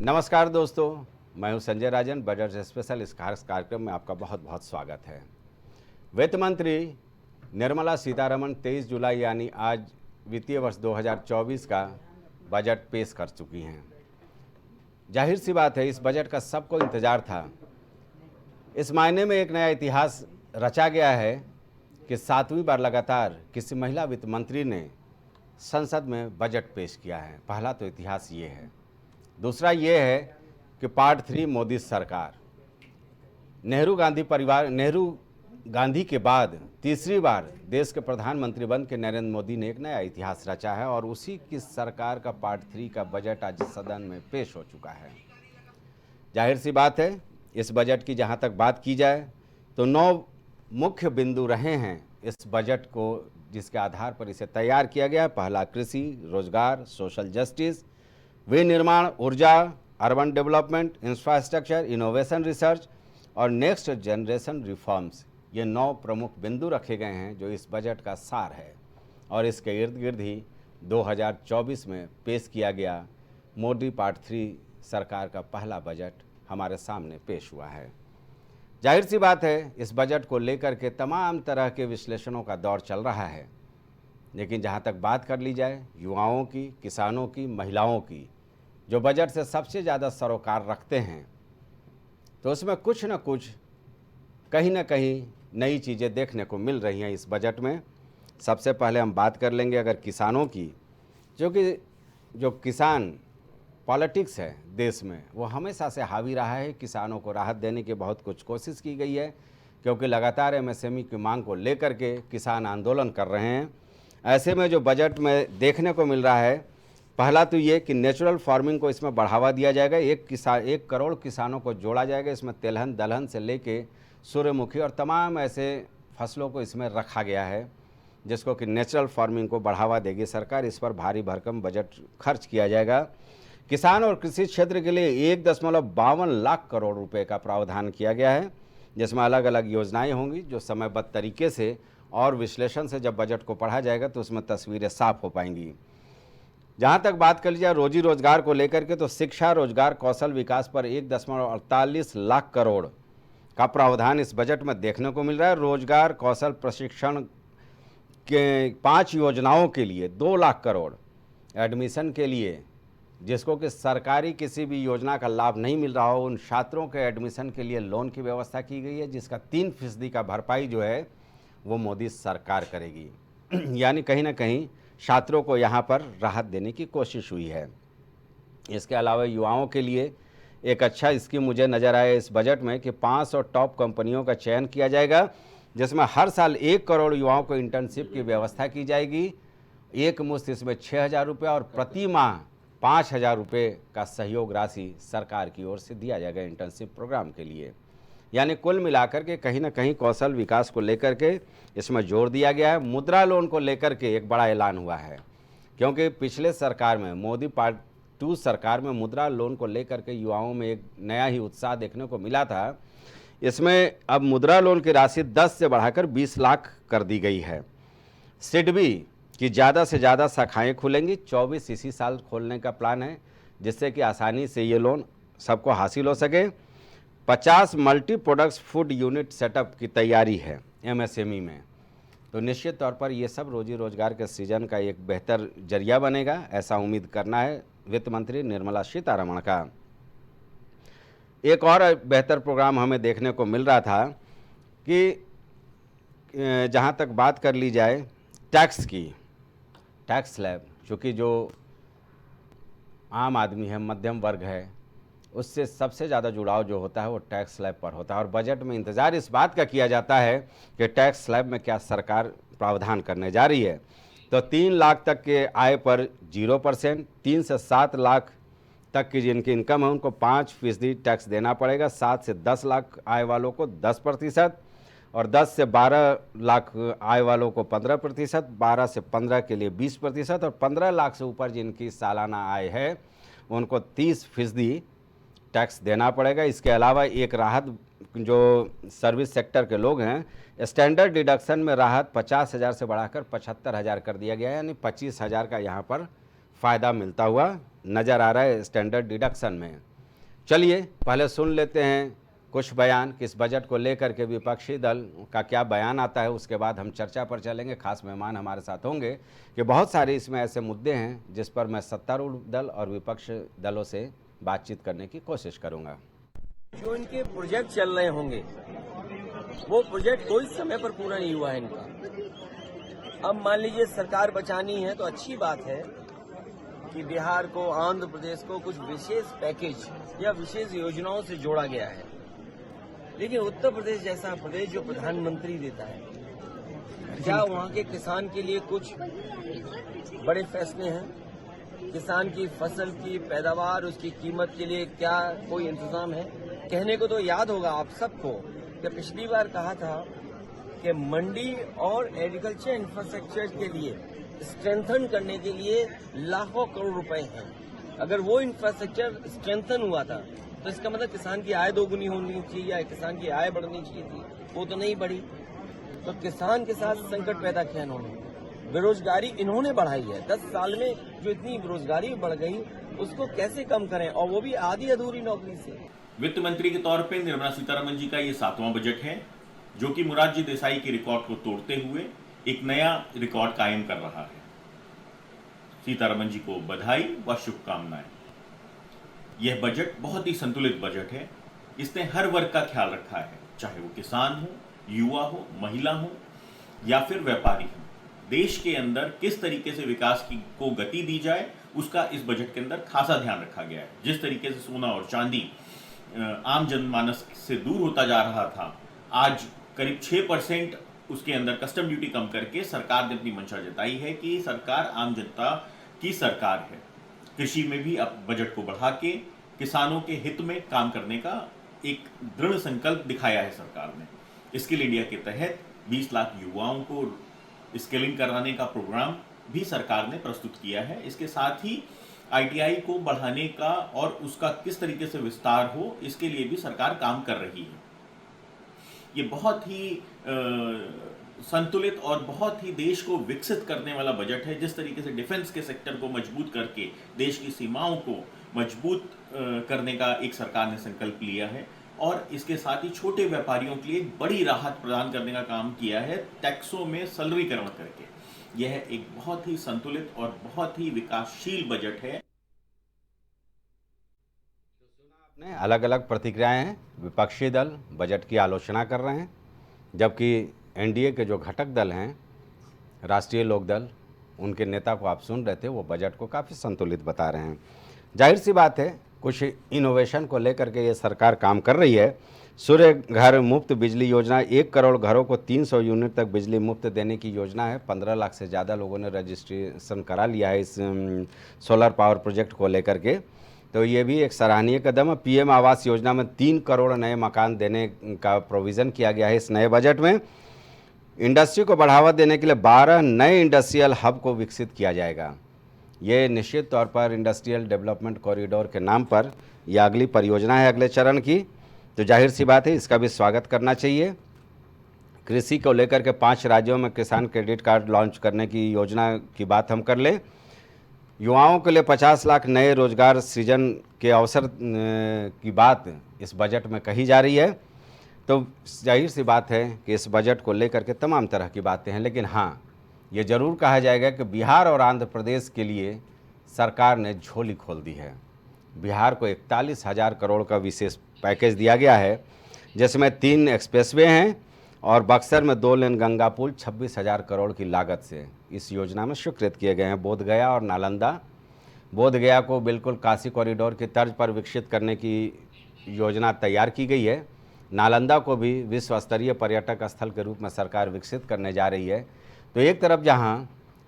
नमस्कार दोस्तों, मैं हूं संजय राजन। बजट स्पेशल इस खास कार्यक्रम में आपका बहुत बहुत स्वागत है। वित्त मंत्री निर्मला सीतारमण 23 जुलाई यानी आज वित्तीय वर्ष 2024 का बजट पेश कर चुकी हैं। जाहिर सी बात है, इस बजट का सबको इंतजार था। इस मायने में एक नया इतिहास रचा गया है कि 7वीं बार लगातार किसी महिला वित्त मंत्री ने संसद में बजट पेश किया है। पहला तो इतिहास ये है। दूसरा ये है कि पार्ट 3 मोदी सरकार, नेहरू गांधी के बाद तीसरी बार देश के प्रधानमंत्री बन के नरेंद्र मोदी ने एक नया इतिहास रचा है और उसी की सरकार का पार्ट 3 का बजट आज सदन में पेश हो चुका है। जाहिर सी बात है, इस बजट की जहां तक बात की जाए तो 9 मुख्य बिंदु रहे हैं इस बजट को, जिसके आधार पर इसे तैयार किया गया है। पहला कृषि, रोजगार, सोशल जस्टिस, विनिर्माण, ऊर्जा, urban development, infrastructure, innovation, research और नेक्स्ट जनरेशन रिफॉर्म्स। ये 9 प्रमुख बिंदु रखे गए हैं जो इस बजट का सार है और इसके इर्द गिर्द ही 2024 में पेश किया गया मोदी पार्ट 3 सरकार का पहला बजट हमारे सामने पेश हुआ है। जाहिर सी बात है, इस बजट को लेकर के तमाम तरह के विश्लेषणों का दौर चल रहा है, लेकिन जहाँ तक बात कर ली जाए युवाओं की, किसानों की, महिलाओं की, जो बजट से सबसे ज़्यादा सरोकार रखते हैं, तो उसमें कुछ न कुछ, कहीं न कहीं नई चीज़ें देखने को मिल रही हैं इस बजट में। सबसे पहले हम बात कर लेंगे अगर किसानों की, जो किसान पॉलिटिक्स है देश में, वो हमेशा से हावी रहा है। किसानों को राहत देने की बहुत कुछ कोशिश की गई है, क्योंकि लगातार एमएसएमई की मांग को लेकर के किसान आंदोलन कर रहे हैं। ऐसे में जो बजट में देखने को मिल रहा है, पहला तो ये कि नेचुरल फार्मिंग को इसमें बढ़ावा दिया जाएगा। 1 करोड़ किसानों को जोड़ा जाएगा। इसमें तिलहन दलहन से लेके सूर्यमुखी और तमाम ऐसे फसलों को इसमें रखा गया है, जिसको कि नेचुरल फार्मिंग को बढ़ावा देगी सरकार। इस पर भारी भरकम बजट खर्च किया जाएगा। किसान और कृषि क्षेत्र के लिए 1.52 लाख करोड़ रुपए का प्रावधान किया गया है, जिसमें अलग अलग योजनाएं होंगी जो समयबद्ध तरीके से और विश्लेषण से जब बजट को पढ़ा जाएगा तो उसमें तस्वीरें साफ हो पाएंगी। जहां तक बात कर ली जाए रोजी रोजगार को लेकर के, तो शिक्षा, रोजगार, कौशल विकास पर 1.48 लाख करोड़ का प्रावधान इस बजट में देखने को मिल रहा है। रोजगार कौशल प्रशिक्षण के 5 योजनाओं के लिए 2 लाख करोड़, एडमिशन के लिए जिसको कि सरकारी किसी भी योजना का लाभ नहीं मिल रहा हो, उन छात्रों के एडमिशन के लिए लोन की व्यवस्था की गई है, जिसका 3% का भरपाई जो है वो मोदी सरकार करेगी। यानी कहीं ना कहीं छात्रों को यहाँ पर राहत देने की कोशिश हुई है। इसके अलावा युवाओं के लिए एक अच्छा स्कीम मुझे नज़र आया इस बजट में कि 500 टॉप कंपनियों का चयन किया जाएगा, जिसमें हर साल 1 करोड़ युवाओं को इंटर्नशिप की व्यवस्था की जाएगी। एक मुश्त इसमें 6,000 रुपये और प्रति माह 5,000 रुपये का सहयोग राशि सरकार की ओर से दिया जाएगा इंटर्नशिप प्रोग्राम के लिए। यानी कुल मिलाकर के कहीं ना कहीं कौशल विकास को लेकर के इसमें जोर दिया गया है। मुद्रा लोन को लेकर के एक बड़ा ऐलान हुआ है, क्योंकि पिछले सरकार में, मोदी पार्ट 2 सरकार में, मुद्रा लोन को लेकर के युवाओं में एक नया ही उत्साह देखने को मिला था। इसमें अब मुद्रा लोन की राशि 10 से बढ़ाकर 20 लाख कर दी गई है। सिडबी की ज़्यादा से ज़्यादा शाखाएँ खुलेंगी। 24 इसी साल खोलने का प्लान है, जिससे कि आसानी से ये लोन सबको हासिल हो सके। 50 multi products food unit setup की तैयारी है एमएसएमई में। तो निश्चित तौर पर ये सब रोजी रोजगार के सीजन का एक बेहतर जरिया बनेगा, ऐसा उम्मीद करना है वित्त मंत्री निर्मला सीतारमण का। एक और बेहतर प्रोग्राम हमें देखने को मिल रहा था कि जहाँ तक बात कर ली जाए टैक्स की, टैक्स स्लैब, चूँकि जो आम आदमी है, मध्यम वर्ग है, उससे सबसे ज़्यादा जुड़ाव जो होता है वो टैक्स स्लैब पर होता है। और बजट में इंतज़ार इस बात का किया जाता है कि टैक्स स्लैब में क्या सरकार प्रावधान करने जा रही है। तो 3 लाख तक के आय पर 0%, 3 से 7 लाख तक की जिनकी इनकम है उनको 5% टैक्स देना पड़ेगा, 7 से 10 लाख आय वालों को 10%, और 10 से 12 लाख आय वालों को 15%, 12 से 15 के लिए 20%, और 15 लाख से ऊपर जिनकी सालाना आय है उनको 30% टैक्स देना पड़ेगा। इसके अलावा एक राहत, जो सर्विस सेक्टर के लोग हैं, स्टैंडर्ड डिडक्शन में राहत 50,000 से बढ़ाकर 75,000 कर दिया गया है, यानी 25,000 का यहाँ पर फ़ायदा मिलता हुआ नज़र आ रहा है स्टैंडर्ड डिडक्शन में। चलिए पहले सुन लेते हैं कुछ बयान कि इस बजट को लेकर के विपक्षी दल का क्या बयान आता है, उसके बाद हम चर्चा पर चलेंगे। खास मेहमान हमारे साथ होंगे कि बहुत सारे इसमें ऐसे मुद्दे हैं जिस पर मैं सत्तारूढ़ दल और विपक्ष दलों से बातचीत करने की कोशिश करूंगा। जो इनके प्रोजेक्ट चल रहे होंगे वो प्रोजेक्ट कोई समय पर पूरा नहीं हुआ है इनका। अब मान लीजिए सरकार बचानी है तो अच्छी बात है कि बिहार को, आंध्र प्रदेश को कुछ विशेष पैकेज या विशेष योजनाओं से जोड़ा गया है, लेकिन उत्तर प्रदेश जैसा प्रदेश जो प्रधानमंत्री देता है, क्या वहाँ के किसान के लिए कुछ बड़े फैसले हैं? किसान की फसल की पैदावार, उसकी कीमत के लिए क्या कोई इंतजाम है? कहने को तो याद होगा आप सबको कि पिछली बार कहा था कि मंडी और एग्रीकल्चर इंफ्रास्ट्रक्चर के लिए स्ट्रेंथन करने के लिए लाखों करोड़ रुपए हैं। अगर वो इंफ्रास्ट्रक्चर स्ट्रेंथन हुआ था तो इसका मतलब किसान की आय दोगुनी होनी चाहिए या किसान की आय बढ़नी चाहिए थी, वो तो नहीं बढ़ी। तो किसान के साथ संकट पैदा किया इन्होंने, बेरोजगारी इन्होंने बढ़ाई है। 10 साल में जो इतनी बेरोजगारी बढ़ गई उसको कैसे कम करें, और वो भी आधी अधूरी नौकरी से। वित्त मंत्री के तौर पे निर्मला सीतारमण जी का ये 7वां बजट है जो कि मोरारजी देसाई के रिकॉर्ड को तोड़ते हुए एक नया रिकॉर्ड कायम कर रहा है। सीतारमण जी को बधाई व शुभकामनाएं। यह बजट बहुत ही संतुलित बजट है। इसने हर वर्ग का ख्याल रखा है, चाहे वो किसान हो, युवा हो, महिला हो या फिर व्यापारी हो। देश के अंदर किस तरीके से विकास को गति दी जाए उसका इस बजट के अंदर खासा ध्यान रखा गया है। जिस तरीके से सोना और चांदी आम जनमानस से दूर होता जा रहा था, आज करीब 6% उसके अंदर कस्टम ड्यूटी कम करके सरकार ने अपनी मंशा जताई है कि सरकार आम जनता की सरकार है। कृषि में भी अब बजट को बढ़ा के किसानों के हित में काम करने का एक दृढ़ संकल्प दिखाया है सरकार ने। स्किल इंडिया के तहत 20 लाख युवाओं को स्किलिंग कराने का प्रोग्राम भी सरकार ने प्रस्तुत किया है। इसके साथ ही आईटीआई को बढ़ाने का और उसका किस तरीके से विस्तार हो, इसके लिए भी सरकार काम कर रही है। ये बहुत ही संतुलित और बहुत ही देश को विकसित करने वाला बजट है। जिस तरीके से डिफेंस के सेक्टर को मजबूत करके देश की सीमाओं को मजबूत करने का एक सरकार ने संकल्प लिया है, और इसके साथ ही छोटे व्यापारियों के लिए बड़ी राहत प्रदान करने का काम किया है टैक्सों में सरलीकरण करके। यह एक बहुत ही संतुलित और बहुत ही विकासशील बजट है। अलग अलग प्रतिक्रियाएं हैं। विपक्षी दल बजट की आलोचना कर रहे हैं, जबकि एनडीए के जो घटक दल हैं, राष्ट्रीय लोकदल, उनके नेता को आप सुन रहे थे, वो बजट को काफ़ी संतुलित बता रहे हैं। जाहिर सी बात है कुछ इनोवेशन को लेकर के ये सरकार काम कर रही है। सूर्य घर मुफ्त बिजली योजना, 1 करोड़ घरों को 300 यूनिट तक बिजली मुफ्त देने की योजना है। 15 लाख से ज़्यादा लोगों ने रजिस्ट्रेशन करा लिया है इस सोलर पावर प्रोजेक्ट को लेकर के, तो ये भी एक सराहनीय कदम है। पीएम आवास योजना में 3 करोड़ नए मकान देने का प्रोविज़न किया गया है इस नए बजट में। इंडस्ट्री को बढ़ावा देने के लिए 12 नए इंडस्ट्रियल हब को विकसित किया जाएगा। ये निश्चित तौर पर इंडस्ट्रियल डेवलपमेंट कॉरिडोर के नाम पर यह अगली परियोजना है अगले चरण की, तो जाहिर सी बात है इसका भी स्वागत करना चाहिए। कृषि को लेकर के 5 राज्यों में किसान क्रेडिट कार्ड लॉन्च करने की योजना की बात हम कर लें। युवाओं के लिए 50 लाख नए रोजगार सृजन के अवसर की बात इस बजट में कही जा रही है। तो जाहिर सी बात है कि इस बजट को लेकर के तमाम तरह की बातें हैं, लेकिन हाँ, ये ज़रूर कहा जाएगा कि बिहार और आंध्र प्रदेश के लिए सरकार ने झोली खोल दी है। बिहार को 41,000 करोड़ का विशेष पैकेज दिया गया है, जिसमें 3 एक्सप्रेसवे हैं और बक्सर में 2 लेन गंगा पुल 26,000 करोड़ की लागत से इस योजना में स्वीकृत किए गए हैं। बोधगया और नालंदा, बोधगया को बिल्कुल काशी कॉरिडोर की तर्ज पर विकसित करने की योजना तैयार की गई है। नालंदा को भी विश्व स्तरीय पर्यटक स्थल के रूप में सरकार विकसित करने जा रही है। तो एक तरफ जहां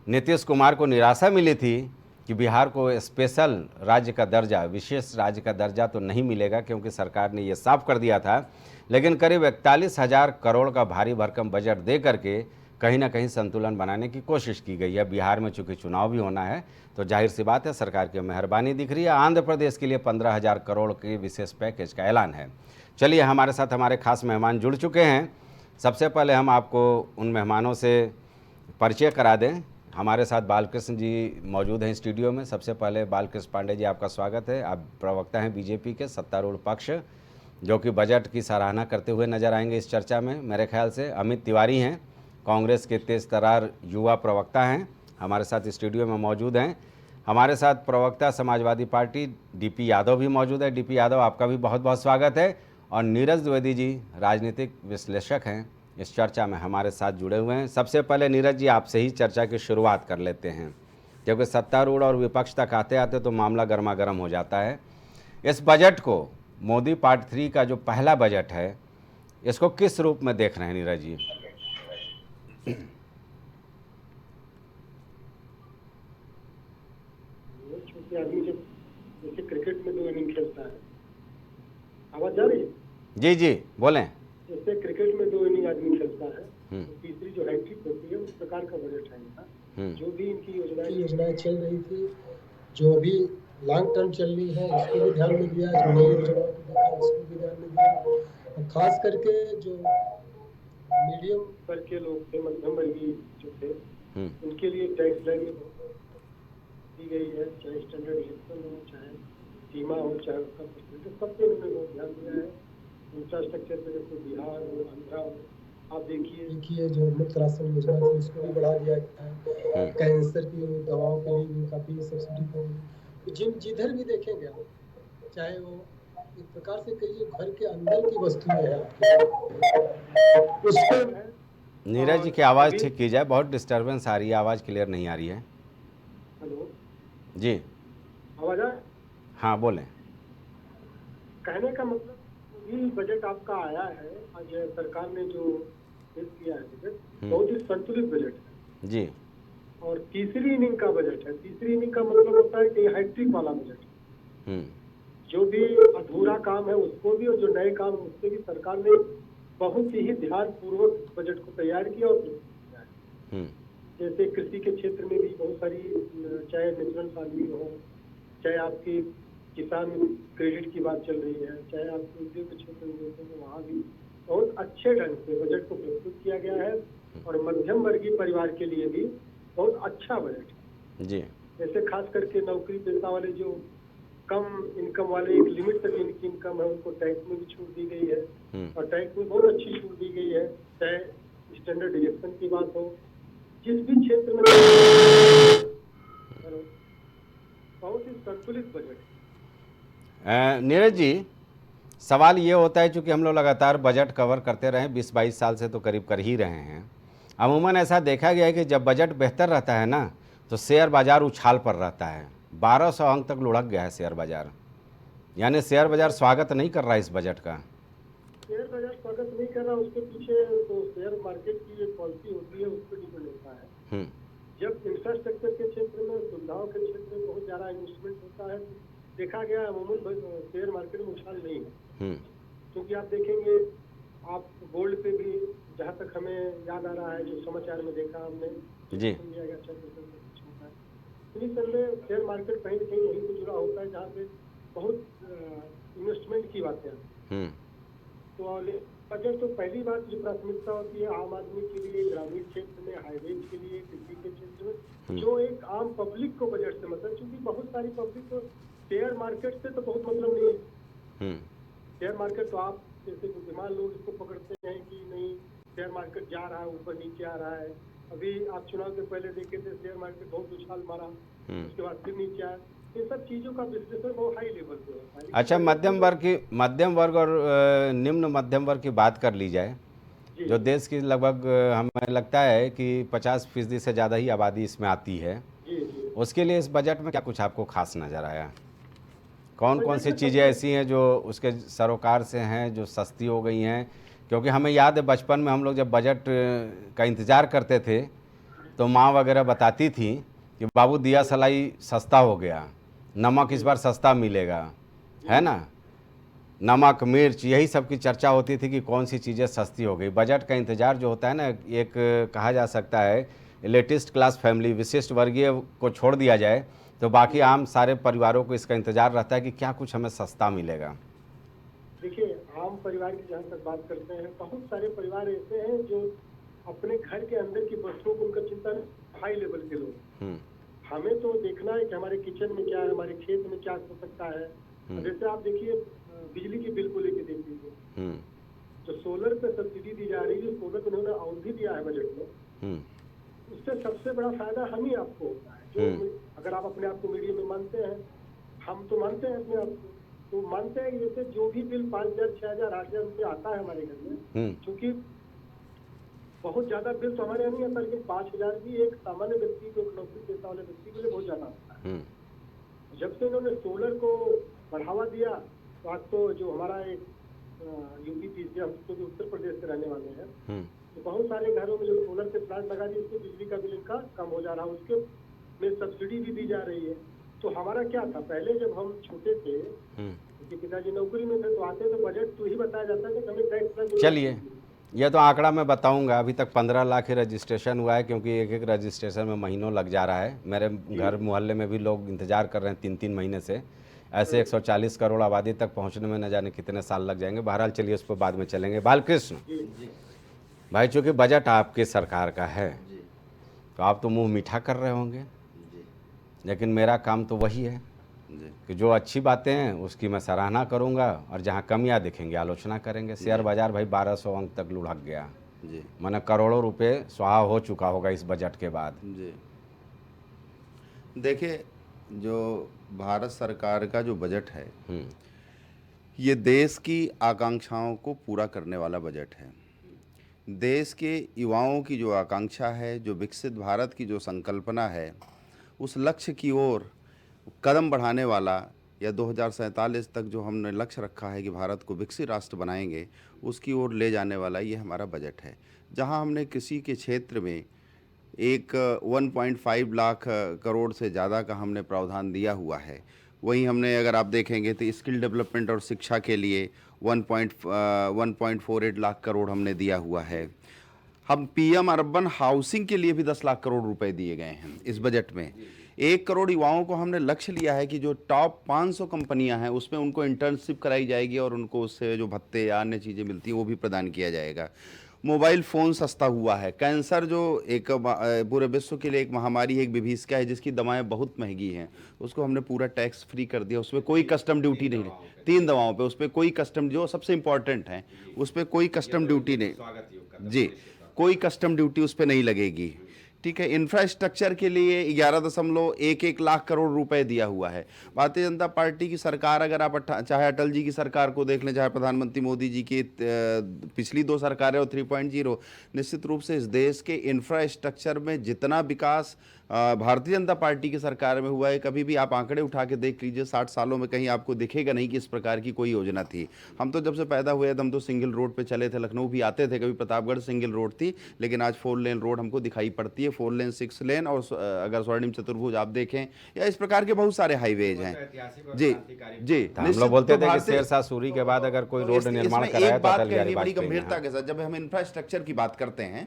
नीतीश कुमार को निराशा मिली थी कि बिहार को स्पेशल राज्य का दर्जा, विशेष राज्य का दर्जा तो नहीं मिलेगा क्योंकि सरकार ने ये साफ कर दिया था, लेकिन करीब 41,000 करोड़ का भारी भरकम बजट दे करके कहीं ना कहीं संतुलन बनाने की कोशिश की गई है। बिहार में चूँकि चुनाव भी होना है तो जाहिर सी बात है सरकार की मेहरबानी दिख रही है। आंध्र प्रदेश के लिए 15,000 करोड़ के विशेष पैकेज का ऐलान है। चलिए, हमारे साथ हमारे खास मेहमान जुड़ चुके हैं। सबसे पहले हम आपको उन मेहमानों से परिचय करा दें हमारे साथ बालकृष्ण जी मौजूद हैं स्टूडियो में। सबसे पहले बालकृष्ण पांडे जी, आपका स्वागत है। आप प्रवक्ता हैं बीजेपी के सत्तारूढ़ पक्ष, जो कि बजट की सराहना करते हुए नजर आएंगे इस चर्चा में। मेरे ख्याल से अमित तिवारी हैं, कांग्रेस के तेज तर्रार युवा प्रवक्ता हैं, हमारे साथ स्टूडियो में मौजूद हैं। हमारे साथ प्रवक्ता समाजवादी पार्टी डीपी यादव भी मौजूद है। डीपी यादव, आपका भी बहुत बहुत स्वागत है। और नीरज द्विवेदी जी राजनीतिक विश्लेषक हैं, इस चर्चा में हमारे साथ जुड़े हुए हैं। सबसे पहले नीरज जी, आपसे ही चर्चा की शुरुआत कर लेते हैं, क्योंकि सत्तारूढ़ और विपक्ष तक आते आते तो मामला गर्मा गर्म हो जाता है। इस बजट को, मोदी पार्ट 3 का जो पहला बजट है, इसको किस रूप में देख रहे हैं नीरज जी? छोटे आदमी जब जैसे क्रिकेट में 2 इनिंग खेलता है, आवाज जा रही है? जी जी बोलें। जैसे क्रिकेट में 2 इनिंग आदमी खेलता है, तो तीसरी जो हैट्रिक होती है उस प्रकार का बजट है इनका। जो भी इनकी योजनाएं चल रही थी, जो अभी लॉन्ग टर्म चल रही है, उसको भी ध्यान में दिया, जो नई योजनाओं को देखा उसको भी ध्यान में दिया। और खास करके जो मीडियम वर्ग के लोग थे, मध्यम वर्गीय जो थे, उनके लिए टैक्स लाइन में दी गई है, चाहे स्टैंडर्ड डिडक्शन हो, चाहे सीमा हो, चाहे उसका परसेंटेज, सब पे उन्होंने बहुत ध्यान दिया है। इंफ्रास्ट्रक्चर पे देखो, बिहार और आंध्रा, आप देखिए जो मुफ्त राशन योजना थी उसको भी बढ़ा दिया गया है। कैंसर की दवाओं के लिए भी काफी सब्सिडी दी गई। जिधर भी देखेंगे आप, चाहे वो एक प्रकार से कहिए घर के अंदर की वस्तुएं हैं आपके, उसको नीरज जी की आवाज़ ठीक की जाए, बहुत डिस्टर्बेंस आ रही है, आवाज़ क्लियर नहीं आ रही है। हेलो जी आवाज आ? हाँ बोलें। कहने का मतलब ये बजट आपका आया है, आज सरकार ने जो पेश किया है बजट, बहुत ही संतुलित बजट है जी। और तीसरी इनिंग का बजट है। तीसरी इनिंग का मतलब होता है कि हैट्रिक वाला बजट है। जो भी अधूरा काम है उसको भी, और जो नए काम उससे भी सरकार ने बहुत ही ध्यान पूर्वक बजट को तैयार किया और किया है। जैसे कृषि के क्षेत्र में भी बहुत सारी, चाहे नेचुरल फार्मिंग हो, चाहे आपकी किसान क्रेडिट की बात चल रही है, चाहे आपके उद्योग के क्षेत्र में देखेंगे, वहाँ भी बहुत अच्छे ढंग से बजट को प्रस्तुत किया गया है। और मध्यम वर्गीय परिवार के लिए भी बहुत अच्छा बजट है जी। जैसे खास करके नौकरी पेशा वाले, जो कम इनकम वाले, एक लिमिट तक इनकी इनकम है, उनको टैक्स में भी छूट दी गई है और टैक्स में बहुत अच्छी छूट दी गई है। चाहे स्टैंडर्ड डिडक्शन की बात हो, जिस भी क्षेत्र में, बहुत ही संतुलित बजट है। नीरज जी, सवाल ये होता है, चूँकि हम लोग लगातार बजट कवर करते रहे, 20-22 साल से तो करीब कर ही रहे हैं। अमूमन ऐसा देखा गया है कि जब बजट बेहतर रहता है ना, तो शेयर बाज़ार उछाल पर रहता है। 1200 अंक तक लुढ़क गया है शेयर बाज़ार, यानी शेयर बाज़ार स्वागत नहीं कर रहा है इस बजट का। शेयर बाजार स्वागत नहीं कर रहा, उसके पीछे तो शेयर मार्केट की एक पॉलिसी होती है, उस पर डिपेंड होता है। जब इंफ्रास्ट्रक्चर के क्षेत्र में, सुविधाओं के क्षेत्र में बहुत ज्यादा इन्वेस्टमेंट होता है, देखा गया अमूमन शेयर मार्केट में उछाल नहीं है। क्योंकि आप देखेंगे, आप गोल्ड पे भी, जहाँ तक हमें याद आ रहा है, जो समाचार में देखा हमने जी, शेयर मार्केट कहीं न कहीं वहीं से जुड़ा होता है जहाँ पे बहुत इन्वेस्टमेंट की बातें आती हैं। तो बजट तो पहली बात जो प्राथमिकता होती है आम आदमी के लिए, ग्रामीण क्षेत्र में, हाईवेज के लिए, कृषि के क्षेत्र में, जो एक आम पब्लिक को बजट से मतलब, क्योंकि बहुत सारी पब्लिक को शेयर मार्केट से तो बहुत मतलब नहीं है। शेयर मार्केट तो आप जैसे बुद्धिमान लोग इसको पकड़ते हैं कि नहीं, शेयर मार्केट जा रहा है, ऊपर नीचे आ रहा है। अभी आप चुनाव के पहले देखे थे, शेयर मार्केट बहुत उछाल मारा, उसके बाद फिर नीचे आया। इन सब चीजों का विश्लेषण बहुत हाई लेवल पे होता है। अच्छा, मध्यम वर्ग और निम्न मध्यम वर्ग की बात कर ली जाए, जो देश की लगभग हमें लगता है कि 50% से ज़्यादा ही आबादी इसमें आती है, उसके लिए इस बजट में क्या कुछ आपको खास नज़र आया? कौन कौन सी चीज़ें ऐसी हैं जो उसके सरोकार से हैं, जो सस्ती हो गई हैं? क्योंकि हमें याद है बचपन में हम लोग जब बजट का इंतज़ार करते थे, तो माँ वगैरह बताती थी कि बाबू दिया सलाई सस्ता हो गया, नमक इस बार सस्ता मिलेगा, है ना, नमक मिर्च, यही सब की चर्चा होती थी कि कौन सी चीज़ें सस्ती हो गई। बजट का इंतज़ार जो होता है ना, एक कहा जा सकता है लेटेस्ट क्लास फैमिली, विशिष्ट वर्गीय को छोड़ दिया जाए तो बाकी आम सारे परिवारों को इसका इंतज़ार रहता है कि क्या कुछ हमें सस्ता मिलेगा। देखिए, आम परिवार की जहाँ तक बात करते हैं, बहुत सारे परिवार ऐसे हैं जो अपने घर के अंदर की वस्तुओं को उनका चिंता नहीं, हाई लेवल के लोग। हमें तो देखना है कि हमारे किचन में क्या है, हमारे खेत में क्या हो सकता है। जैसे आप देखिए बिजली के बिल को लेके देख लीजिए, जो सोलर पे सब्सिडी दी जा रही है, सोलर पे उन्होंने और भी दिया है बजट में, उससे सबसे बड़ा फायदा हम ही आपको होता है। जो अगर आप अपने आप को मीडिया में मानते हैं, हम तो मानते हैं अपने आप को, तो मानते हैं कि जैसे जो भी बिल 5,000, 6,000, 8,000 रुपये आता है हमारे घर में, क्योंकि बहुत ज्यादा बिल तो हमारे यहाँ नहीं आता, लेकिन 5,000 भी एक सामान्य व्यक्ति को, नौकरी पेशा वाले व्यक्ति के लिए बहुत ज्यादा आता है। जब से इन्होंने सोलर को बढ़ावा दिया, तो आज तो जो हमारा एक यूपी पीसीआर, हम तो उत्तर प्रदेश से रहने वाले हैं, तो बहुत सारे घरों में जो सोलर के प्लांट लगा दिए, उससे बिजली का बिल इनका कम हो जा रहा है, उसके में सब्सिडी भी दी जा रही है। तो हमारा क्या था, पहले जब हम छोटे थे, क्योंकि पिताजी नौकरी में थे, तो आते तो बजट तो ही बताया जाता है कि हमें टैक्स। चलिए, ये तो आंकड़ा मैं बताऊंगा। अभी तक 15 लाख ही रजिस्ट्रेशन हुआ है, क्योंकि एक एक रजिस्ट्रेशन में महीनों लग जा रहा है। मेरे घर मोहल्ले में भी लोग इंतजार कर रहे हैं 3-3 महीने से। ऐसे 140 करोड़ आबादी तक पहुंचने में न जाने कितने साल लग जाएंगे। बहरहाल चलिए उस पर बाद में चलेंगे। बालकृष्ण भाई, चूँकि बजट आपके सरकार का है, तो आप तो मुंह मीठा कर रहे होंगे, लेकिन मेरा काम तो वही है कि जो अच्छी बातें हैं उसकी मैं सराहना करूंगा, और जहां कमियां दिखेंगी आलोचना करेंगे। शेयर बाजार भाई 1200 अंक तक लुढ़क गया जी, माने करोड़ों रुपए स्वाहा हो चुका होगा इस बजट के बाद जी। देखिए, जो भारत सरकार का जो बजट है, ये देश की आकांक्षाओं को पूरा करने वाला बजट है। देश के युवाओं की जो आकांक्षा है, जो विकसित भारत की जो संकल्पना है, उस लक्ष्य की ओर कदम बढ़ाने वाला, या 2047 तक जो हमने लक्ष्य रखा है कि भारत को विकसित राष्ट्र बनाएंगे, उसकी ओर ले जाने वाला ये हमारा बजट है। जहां हमने कृषि के क्षेत्र में एक 1.5 लाख करोड़ से ज़्यादा का हमने प्रावधान दिया हुआ है, वहीं हमने अगर आप देखेंगे तो स्किल डेवलपमेंट और शिक्षा के लिए 1.48 लाख करोड़ हमने दिया हुआ है। हम पीएम अर्बन हाउसिंग के लिए भी 10 लाख करोड़ रुपए दिए गए हैं इस बजट में। 1 करोड़ युवाओं को हमने लक्ष्य लिया है कि जो टॉप 500 कंपनियां हैं उसमें उनको इंटर्नशिप कराई जाएगी, और उनको उससे जो भत्ते या अन्य चीज़ें मिलती हैं वो भी प्रदान किया जाएगा। मोबाइल फ़ोन सस्ता हुआ है। कैंसर जो एक पूरे विश्व के लिए एक महामारी है, एक विभीषिका है, जिसकी दवाएं बहुत महंगी हैं, उसको हमने पूरा टैक्स फ्री कर दिया। उसमें कोई कस्टम ड्यूटी नहीं, 3 दवाओं पे उस पर कोई कस्टम, जो सबसे इम्पॉर्टेंट है, उस पर कोई कस्टम ड्यूटी नहीं जी, कोई कस्टम ड्यूटी उस पर नहीं लगेगी। ठीक है। इंफ्रास्ट्रक्चर के लिए 11.11 लाख करोड़ रुपए दिया हुआ है। भारतीय जनता पार्टी की सरकार, अगर आप चाहे अटल जी की सरकार को देख लें, चाहे प्रधानमंत्री मोदी जी की पिछली 2 सरकारें और 3.0, निश्चित रूप से इस देश के इंफ्रास्ट्रक्चर में जितना विकास भारतीय जनता पार्टी की सरकार में हुआ है, कभी भी आप आंकड़े उठा के देख लीजिए, 60 सालों में कहीं आपको दिखेगा नहीं कि इस प्रकार की कोई योजना थी। हम तो जब से पैदा हुए तो हम तो सिंगल रोड पे चले थे, लखनऊ भी आते थे, कभी प्रतापगढ़ सिंगल रोड थी, लेकिन आज 4 लेन रोड हमको दिखाई पड़ती है, 4 लेन 6 लेन, और अगर स्वर्णिम चतुर्भुज आप देखें, या इस प्रकार के बहुत सारे हाईवेज हैं जी जी। हम लोग बोलते थे कि शेरशाह सूरी के बाद अगर कोई रोड निर्माण कराया तो अटल बिहारी बड़ी वाजपेयी। गंभीरता के साथ जब हम इंफ्रास्ट्रक्चर की बात करते हैं,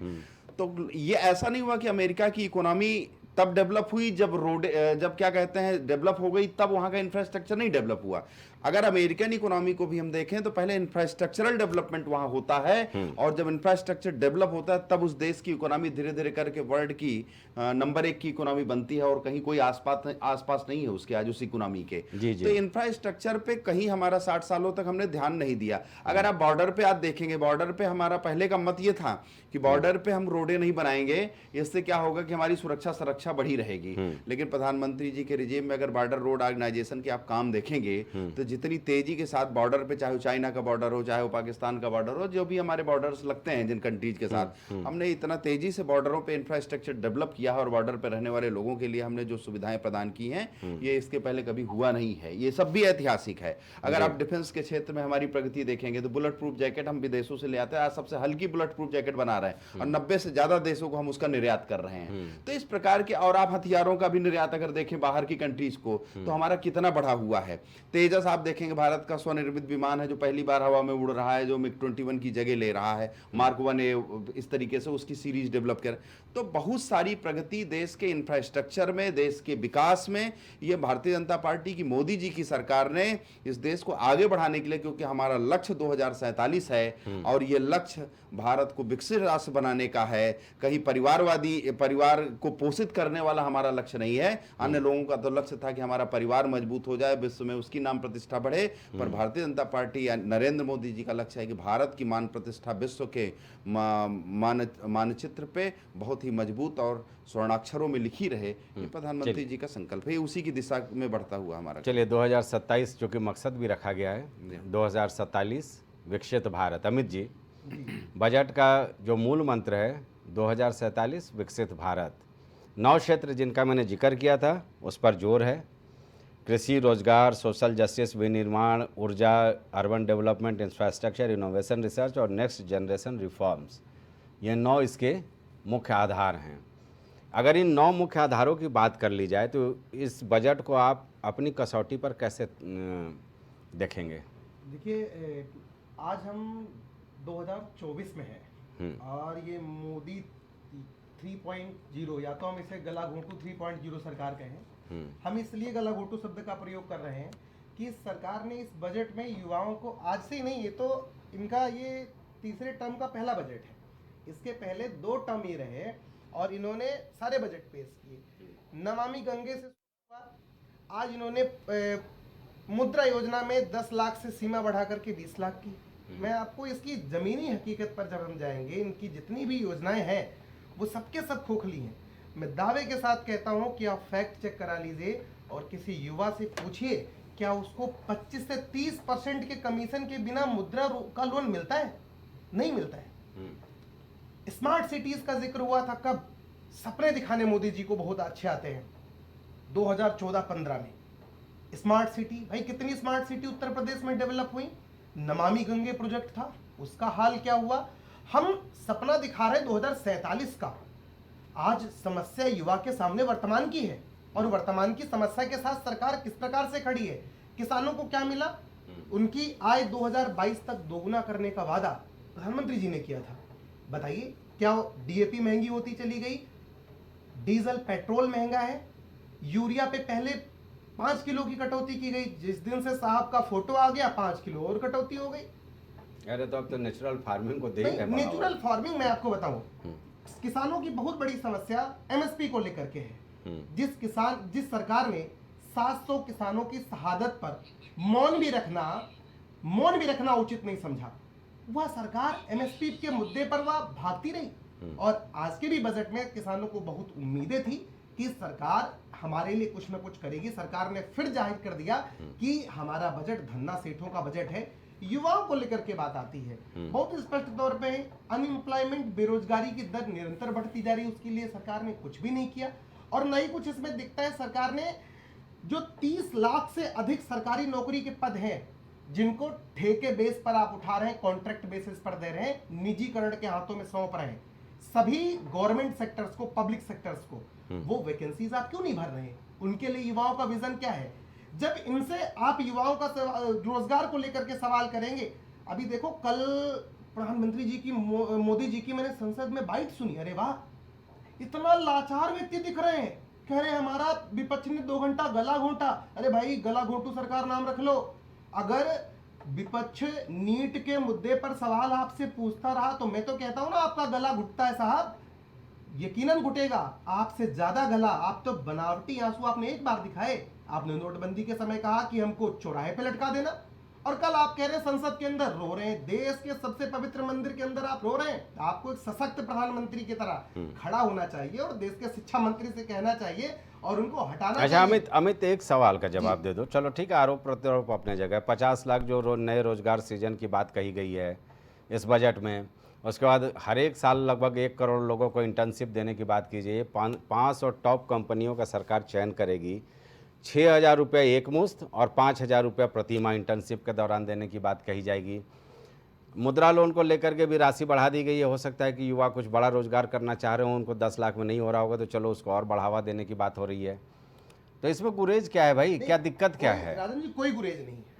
तो ये ऐसा नहीं हुआ कि अमेरिका की इकोनॉमी तब डेवलप हुई जब रोड, जब क्या कहते हैं, डेवलप हो गई, तब वहां का इंफ्रास्ट्रक्चर नहीं डेवलप हुआ। अगर अमेरिकन इकोनॉमी को भी हम देखें तो पहले इंफ्रास्ट्रक्चरल डेवलपमेंट वहां होता है, और जब इंफ्रास्ट्रक्चर डेवलप होता है तब उस देश की इकोनॉमी धीरे धीरे करके वर्ल्ड की नंबर 1 की इकोनॉमी बनती है, और कहीं कोई आसपास नहीं है उसके आज उस इकोनॉमी के। तो इंफ्रास्ट्रक्चर पे कहीं हमारा 60 सालों तक हमने ध्यान नहीं दिया। अगर आप बॉर्डर पे आप देखेंगे, बॉर्डर पे हमारा पहले का मत ये था कि बॉर्डर पे हम रोडें नहीं बनाएंगे, इससे क्या होगा कि हमारी सुरक्षा बढ़ी रहेगी। लेकिन प्रधानमंत्री जी के रिजीम में अगर बॉर्डर रोड ऑर्गेनाइजेशन के आप काम देखेंगे, तो जितनी तेजी के साथ बॉर्डर पे, चाहे चाइना का बॉर्डर हो, चाहे वो पाकिस्तान का बॉर्डर हो, जो भी हमारे बॉर्डर्स लगते हैं जिन कंट्रीज के साथ, हमने इतना तेजी से बॉर्डरों पे इंफ्रास्ट्रक्चर डेवलप किया है, और बॉर्डर पे रहने वाले लोगों के लिए हमने जो सुविधाएं प्रदान की हैं, ये इसके पहले कभी हुआ नहीं है। ये सब भी ऐतिहासिक है। अगर आप डिफेंस के क्षेत्र में हमारी प्रगति देखेंगे तो बुलेट प्रूफ जैकेट हम विदेशों से ले आते हैं, आज सबसे हल्की बुलेट प्रूफ जैकेट बना रहे हैं, और 90 से ज्यादा देशों को हम उसका निर्यात कर रहे हैं। तो इस प्रकार कि और आप हथियारों का भी निर्यात अगर देखें बाहर की कंट्रीज को तो हमारा कितना बढ़ा हुआ है। तेजस आप देखेंगे भारत का स्वनिर्मित विमान है जो पहली बार हवा में उड़ रहा है, जो MiG-21 की जगह ले रहा है। मार्क 1A इस तरीके से उसकी सीरीज डेवलप कर, तो बहुत सारी प्रगति देश के इंफ्रास्ट्रक्चर में, देश के विकास में, ये भारतीय जनता पार्टी की मोदी जी की सरकार ने इस देश को आगे बढ़ाने के लिए, क्योंकि हमारा लक्ष्य 2047 है और ये लक्ष्य भारत को विकसित राष्ट्र बनाने का है, कहीं परिवार को पोषित करने वाला हमारा लक्ष्य नहीं है। अन्य लोगों का तो लक्ष्य था कि हमारा परिवार मजबूत हो जाए, विश्व में उसकी नाम प्रतिष्ठा बढ़े, पर भारतीय जनता पार्टी या नरेंद्र मोदी जी का लक्ष्य है कि भारत की मान प्रतिष्ठा विश्व के मानचित्र पे बहुत ही मजबूत और स्वर्णाक्षरों में लिखी रहे। ये प्रधानमंत्री जी का संकल्प है, उसी की दिशा में बढ़ता हुआ हमारा। चलिए 2027 जो कि मकसद भी रखा गया है, 2047 विकसित भारत। अमित जी, बजट का जो मूल मंत्र है 2047 विकसित भारत, 9 क्षेत्र जिनका मैंने जिक्र किया था उस पर जोर है। कृषि, रोजगार, सोशल जस्टिस, विनिर्माण, ऊर्जा, urban development, infrastructure, innovation, research और नेक्स्ट जनरेशन रिफॉर्म्स, ये 9 इसके मुख्य आधार हैं। अगर इन 9 मुख्य आधारों की बात कर ली जाए तो इस बजट को आप अपनी कसौटी पर कैसे देखेंगे? देखिए, आज हम 2024 में हैं और ये मोदी 3.0, या तो हम इसे गला घोंटू 3.0 सरकार कहें। हम इसलिए गला घोंटू शब्द का प्रयोग कर रहे हैं कि सरकार ने इस बजट में युवाओं को, आज से ही नहीं, ये तो इनका ये तीसरे टर्म का पहला बजट है। इसके पहले 2 टर्म ये रहे और इन्होंने सारे बजट पेश किए। नमामि गंगे से आज इन्होंने मुद्रा योजना में 10 लाख से सीमा बढ़ा करके 20 लाख की। मैं आपको इसकी जमीनी हकीकत पर जब हम जाएंगे, इनकी जितनी भी योजनाएं हैं वो सबके सब खोखली हैं। मैं दावे के साथ कहता हूं कि आप फैक्ट चेक करा लीजिए और किसी युवा से पूछिए क्या उसको 25 से 30% के कमीशन के बिना मुद्रा का लोन मिलता है? नहीं मिलता है। स्मार्ट सिटीज का जिक्र हुआ था, कब? सपने दिखाने मोदी जी को बहुत अच्छे आते हैं। 2014-15 में स्मार्ट सिटी, भाई कितनी स्मार्ट सिटी उत्तर प्रदेश में डेवलप हुई। नमामि गंगे प्रोजेक्ट था, उसका हाल क्या हुआ? हम सपना दिखा रहे 2047 का। आज समस्या युवा के सामने वर्तमान की है और वर्तमान की समस्या के साथ सरकार किस प्रकार से खड़ी है। किसानों को क्या मिला? उनकी आय 2022 तक दोगुना करने का वादा प्रधानमंत्री जी ने किया था। बताइए, क्या डीएपी महंगी होती चली गई? डीजल पेट्रोल महंगा है। यूरिया पे पहले 5 किलो की कटौती की गई, जिस दिन से साहब का फोटो आ गया 5 किलो और कटौती हो गई। अरे तो अब तो नेचुरल फार्मिंग को देख रहे हैं। नेचुरल फार्मिंग मैं आपको बताऊं, किसानों की बहुत बड़ी समस्या एमएसपी को लेकर के है। जिस सरकार ने 700 किसानों की शहादत पर मौन भी रखना उचित नहीं समझा, वह सरकार एमएसपी के मुद्दे पर वह भागती रही। और आज के भी बजट में किसानों को बहुत उम्मीदें थी कि सरकार हमारे लिए कुछ न कुछ करेगी। सरकार ने फिर जाहिर कर दिया कि हमारा बजट धन्ना सेठों का बजट है। युवाओं को लेकर के बात आती है, बहुत स्पष्ट तौर पे अनएम्प्लॉयमेंट, बेरोजगारी की दर निरंतर बढ़ती जा रही है, उसके लिए सरकार ने कुछ भी नहीं किया। और न ही कुछ इसमें दिखता है। सरकार ने जो 30 लाख से अधिक सरकारी नौकरी के पद हैं, जिनको ठेके बेस पर आप उठा रहे हैं, कॉन्ट्रैक्ट बेसिस पर दे रहे हैं, निजीकरण के हाथों में सौंप रहे हैं, सभी गवर्नमेंट सेक्टर्स को, पब्लिक सेक्टर्स को, वो वैकेंसीज आप क्यों नहीं भर रहे हैं? उनके लिए युवाओं का विजन क्या है? जब इनसे आप युवाओं का रोजगार को लेकर के सवाल करेंगे, अभी देखो कल प्रधानमंत्री जी की, मोदी जी की मैंने संसद में बाइट सुनी। अरे वाह, इतना लाचार व्यक्ति दिख रहे हैं, कह रहे हैं हमारा विपक्ष ने 2 घंटा गला घोंटा। अरे भाई, गला घोंटू सरकार नाम रख लो। अगर विपक्ष नीट के मुद्दे पर सवाल आपसे पूछता रहा तो मैं तो कहता हूं ना, आपका गला घुटता है साहब, यकीनन घुटेगा, आपसे ज्यादा गला। आप तो बनावटी आंसू आपने एक बार दिखाए। आपने नोटबंदी के समय कहा कि हमको चौराहे पे लटका देना, और कल आप कह रहे हैं संसद के अंदर रो रहे हैं, देश के सबसे पवित्र मंदिर के अंदर आप रो रहे हैं। आपको एक सशक्त प्रधानमंत्री की तरह खड़ा होना चाहिए और देश के शिक्षा मंत्री से कहना चाहिए और उनको हटाना चाहिए। अमित एक सवाल का जवाब दे दो। चलो ठीक है, आरोप प्रत्यारोप अपने जगह। 50 लाख जो नए रोजगार सृजन की बात कही गई है इस बजट में, उसके बाद हर एक साल लगभग 1 करोड़ लोगों को इंटर्नशिप देने की बात कीजिए। 500 टॉप कंपनियों का सरकार चयन करेगी। 6,000 रुपये एक मुश्त और 5,000 रुपये प्रतिमाह इंटर्नशिप के दौरान देने की बात कही जाएगी। मुद्रा लोन को लेकर के भी राशि बढ़ा दी गई है। हो सकता है कि युवा कुछ बड़ा रोजगार करना चाह रहे हो, उनको 10 लाख में नहीं हो रहा होगा, तो चलो उसको और बढ़ावा देने की बात हो रही है। तो इसमें गुरेज क्या है भाई, क्या दिक्कत क्या है? राजन जी, कोई गुरेज नहीं है।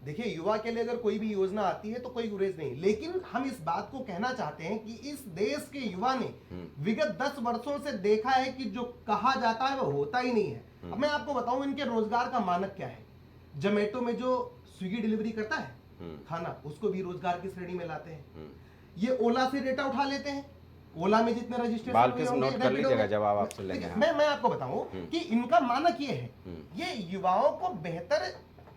देखिए, युवा के लिए अगर कोई भी योजना आती है तो कोई गुरेज नहीं, लेकिन हम इस बात को कहना चाहते हैं कि इस देश के युवा ने विगत 10 वर्षों से देखा है कि जो कहा जाता है वो होता ही नहीं है। अब मैं आपको बताऊं इनके रोजगार का मानक क्या है। जोमेटो में जो स्विगी डिलीवरी करता है खाना, उसको भी रोजगार की श्रेणी में लाते हैं। ये ओला से डेटा उठा लेते हैं, ओला में जितने रजिस्ट्रेशन नोट कर लीजिएगा, जवाब आपसे लेंगे। मैं आपको बताऊं कि इनका मानक ये है, ये युवाओं को बेहतर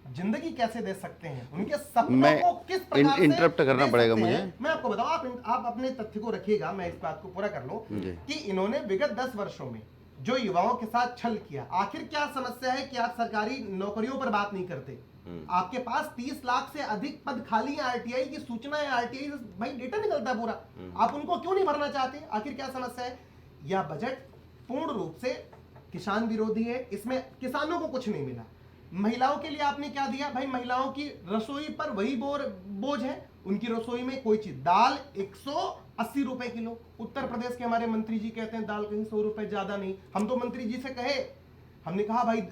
जिंदगी कैसे दे सकते हैं, उनके सपनों को किस प्रकार से इंटरप्ट करना पड़ेगा मुझे। मैं आपको बताऊं, आप अपने तथ्य को रखिएगा, मैं इस बात को पूरा कर लूं कि इन्होंने विगत 10 वर्षों में जो युवाओं के साथ छल किया, आखिर क्या समस्या है कि आप सरकारी नौकरियों पर बात नहीं करते? आपके पास 30 लाख से अधिक पद खाली है, आरटीआई की सूचना है, आरटीआई से भाई डेटा निकलता है पूरा, आप उनको क्यों नहीं भरना चाहते? आखिर क्या समस्या है? यह बजट पूर्ण रूप से किसान विरोधी है, इसमें किसानों को कुछ नहीं मिला। महिलाओं के लिए आपने क्या दिया भाई? महिलाओं की रसोई पर वही बोझ है, उनकी रसोई में कोई चीज, दाल 180 रुपए किलो। उत्तर प्रदेश के हमारे मंत्री जी कहते हैं दाल कहीं 100 रुपए ज्यादा नहीं। हम तो मंत्री जी से कहे, हमने कहा भाई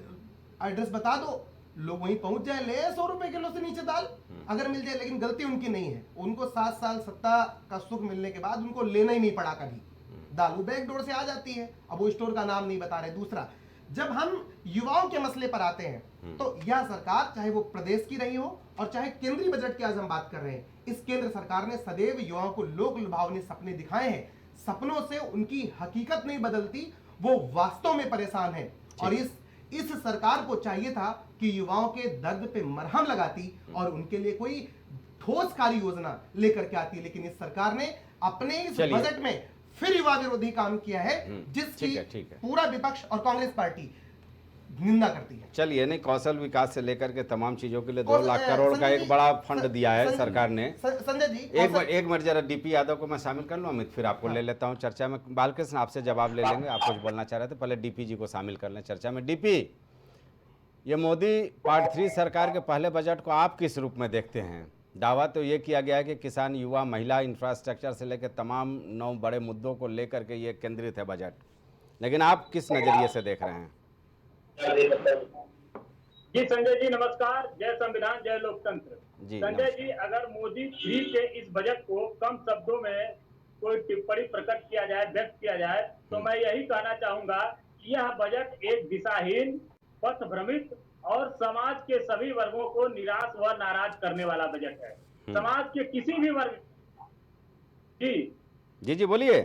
एड्रेस बता दो, लोग वहीं पहुंच जाए, ले 100 रुपए किलो से नीचे दाल अगर मिल जाए। लेकिन गलती उनकी नहीं है, उनको 7 साल सत्ता का सुख मिलने के बाद उनको लेना ही नहीं पड़ा कभी दाल, वो बैकडोर से आ जाती है। अब वो स्टोर का नाम नहीं बता रहे। दूसरा, जब हम युवाओं के मसले पर आते हैं तो यह सरकार, चाहे वो प्रदेश की रही हो और चाहे केंद्रीय बजट की आज हम बात कर रहे हैं, इस केंद्र सरकार ने सदैव युवाओं को लोक लुभावनी सपने दिखाए हैं। सपनों से उनकी हकीकत नहीं बदलती, वो वास्तव में परेशान है। और इस सरकार को चाहिए था कि युवाओं के दर्द पे मरहम लगाती और उनके लिए कोई ठोस कार्य योजना लेकर के आती, लेकिन इस सरकार ने अपने इस बजट में फिर युवा विरोधी काम किया है, जिसकी पूरा विपक्ष और कांग्रेस पार्टी निंदा करती है। चलिए, नहीं, कौशल विकास से लेकर के तमाम चीजों के लिए 2 लाख करोड़ का एक बड़ा फंड दिया है सरकार ने। संजय जी, एक मिनट जरा डीपी यादव को मैं शामिल कर लूं, अमित, फिर आपको ले लेता हूं चर्चा में। बालकृष्ण, आपसे जवाब ले लेंगे, आप कुछ बोलना चाह रहे थे, पहले डीपी जी को शामिल कर लें चर्चा में। डीपी, ये मोदी पार्ट 3 सरकार के पहले बजट को आप किस रूप में देखते हैं? दावा तो ये किया गया है कि किसान, युवा, महिला, इंफ्रास्ट्रक्चर से लेकर तमाम 9 बड़े मुद्दों को लेकर के ये केंद्रित है बजट, लेकिन आप किस नजरिए से देख रहे हैं? जी संजय जी नमस्कार, जय संविधान, जय लोकतंत्र। संजय जी, अगर मोदी 3 के इस बजट को कम शब्दों में कोई टिप्पणी प्रकट किया जाए, व्यक्त किया जाए, तो मैं यही कहना चाहूंगा कि यह बजट एक दिशाहीन, पथ भ्रमित और समाज के सभी वर्गों को निराश व नाराज करने वाला बजट है। समाज के किसी भी वर्ग जी बोलिए।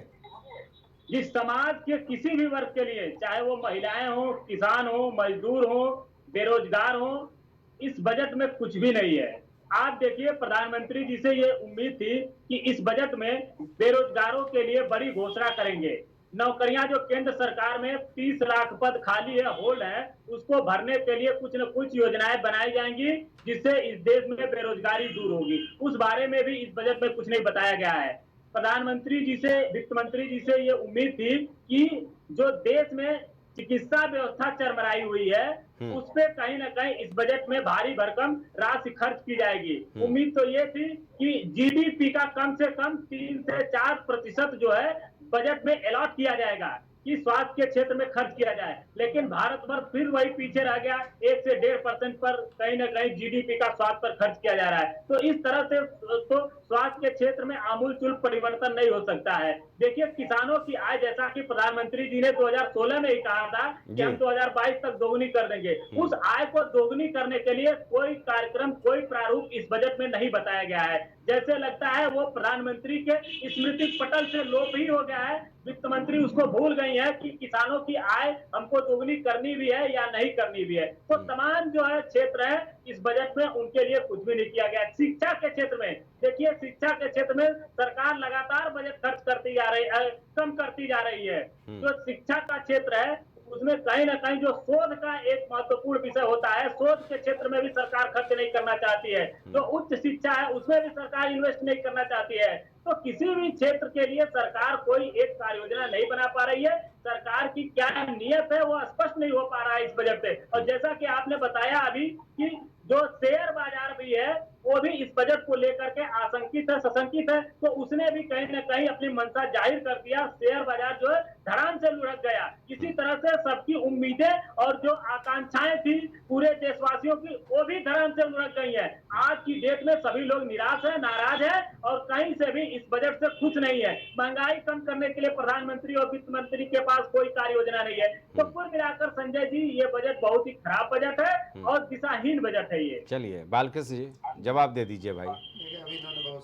जिस समाज के किसी भी वर्ग के लिए, चाहे वो महिलाएं हो, किसान हो, मजदूर हो, बेरोजगार हो, इस बजट में कुछ भी नहीं है। आप देखिए, प्रधानमंत्री जी से ये उम्मीद थी कि इस बजट में बेरोजगारों के लिए बड़ी घोषणा करेंगे। नौकरियां जो केंद्र सरकार में 30 लाख पद खाली है, होल है, उसको भरने के लिए कुछ न कुछ योजनाएं बनाई जाएंगी, जिससे इस देश में बेरोजगारी दूर होगी। उस बारे में भी इस बजट में कुछ नहीं बताया गया है। प्रधानमंत्री जी से, वित्त मंत्री जी से ये उम्मीद थी कि जो देश में चिकित्सा व्यवस्था चरमराई हुई है, उस पे कहीं ना कहीं इस बजट में भारी भरकम राशि खर्च की जाएगी। उम्मीद तो ये थी कि जीडीपी का कम से कम 3 से 4% जो है बजट में अलॉट किया जाएगा कि स्वास्थ्य के क्षेत्र में खर्च किया जाए, लेकिन भारत भर फिर वही पीछे रह गया। 1 से 1.5% पर कहीं ना कहीं जीडीपी का स्वास्थ्य पर खर्च किया जा रहा है। तो इस तरह से तो स्वास्थ्य के क्षेत्र में आमूलचूल परिवर्तन नहीं हो सकता है। देखिए, किसानों की आय, जैसा कि प्रधानमंत्री जी ने 2016 में ही कहा था कि हम 2022 तक दोगुनी कर देंगे, उस आय को दोगुनी करने के लिए कोई कार्यक्रम, कोई प्रारूप इस बजट में नहीं बताया गया है। जैसे लगता है वो प्रधानमंत्री के स्मृति पटल से लोप ही हो गया है। वित्त मंत्री उसको भूल गई है कि किसानों की आय हमको दोगुनी करनी भी है या नहीं करनी भी है। तो तमाम जो है क्षेत्र है इस बजट में, उनके लिए कुछ भी नहीं किया गया। शिक्षा के क्षेत्र में देखिए, शिक्षा के क्षेत्र में सरकार लगातार बजट खर्च करती जा रही है, कम करती जा रही है। जो शिक्षा का क्षेत्र है उसमें कहीं ना कहीं जो शोध का एक महत्वपूर्ण विषय होता है, शोध के क्षेत्र में भी सरकार खर्च नहीं करना चाहती है। जो उच्च शिक्षा है उसमें भी सरकार इन्वेस्ट नहीं करना चाहती है। तो किसी भी क्षेत्र के लिए सरकार कोई एक कार्य योजना नहीं बना पा रही है। सरकार की क्या नीयत है वो स्पष्ट नहीं हो पा रहा है इस बजट से। और जैसा कि आपने बताया अभी कि जो शेयर बाजार भी है वो भी इस बजट को लेकर के आशंकित है, सशंकित है, तो उसने भी कहीं न कहीं अपनी मंशा जाहिर कर दिया। शेयर बाजार जो है धड़ाम से लुढ़क गया। इसी तरह से सबकी उम्मीदें और जो आकांक्षाएं थी पूरे देशवासियों की, वो भी धड़ाम से लुढ़क गई है। आज की डेट में सभी लोग निराश है, नाराज है और कहीं से भी इस बजट से खुश नहीं है। महंगाई कम करने के लिए प्रधानमंत्री और वित्त मंत्री के पास कोई कार्य योजना नहीं है। तो कुल मिलाकर संजय जी, ये बजट बहुत ही खराब बजट है और दिशाहीन बजट है ये। चलिए बालकृष्ण जी जवाब दे दीजिए भाई।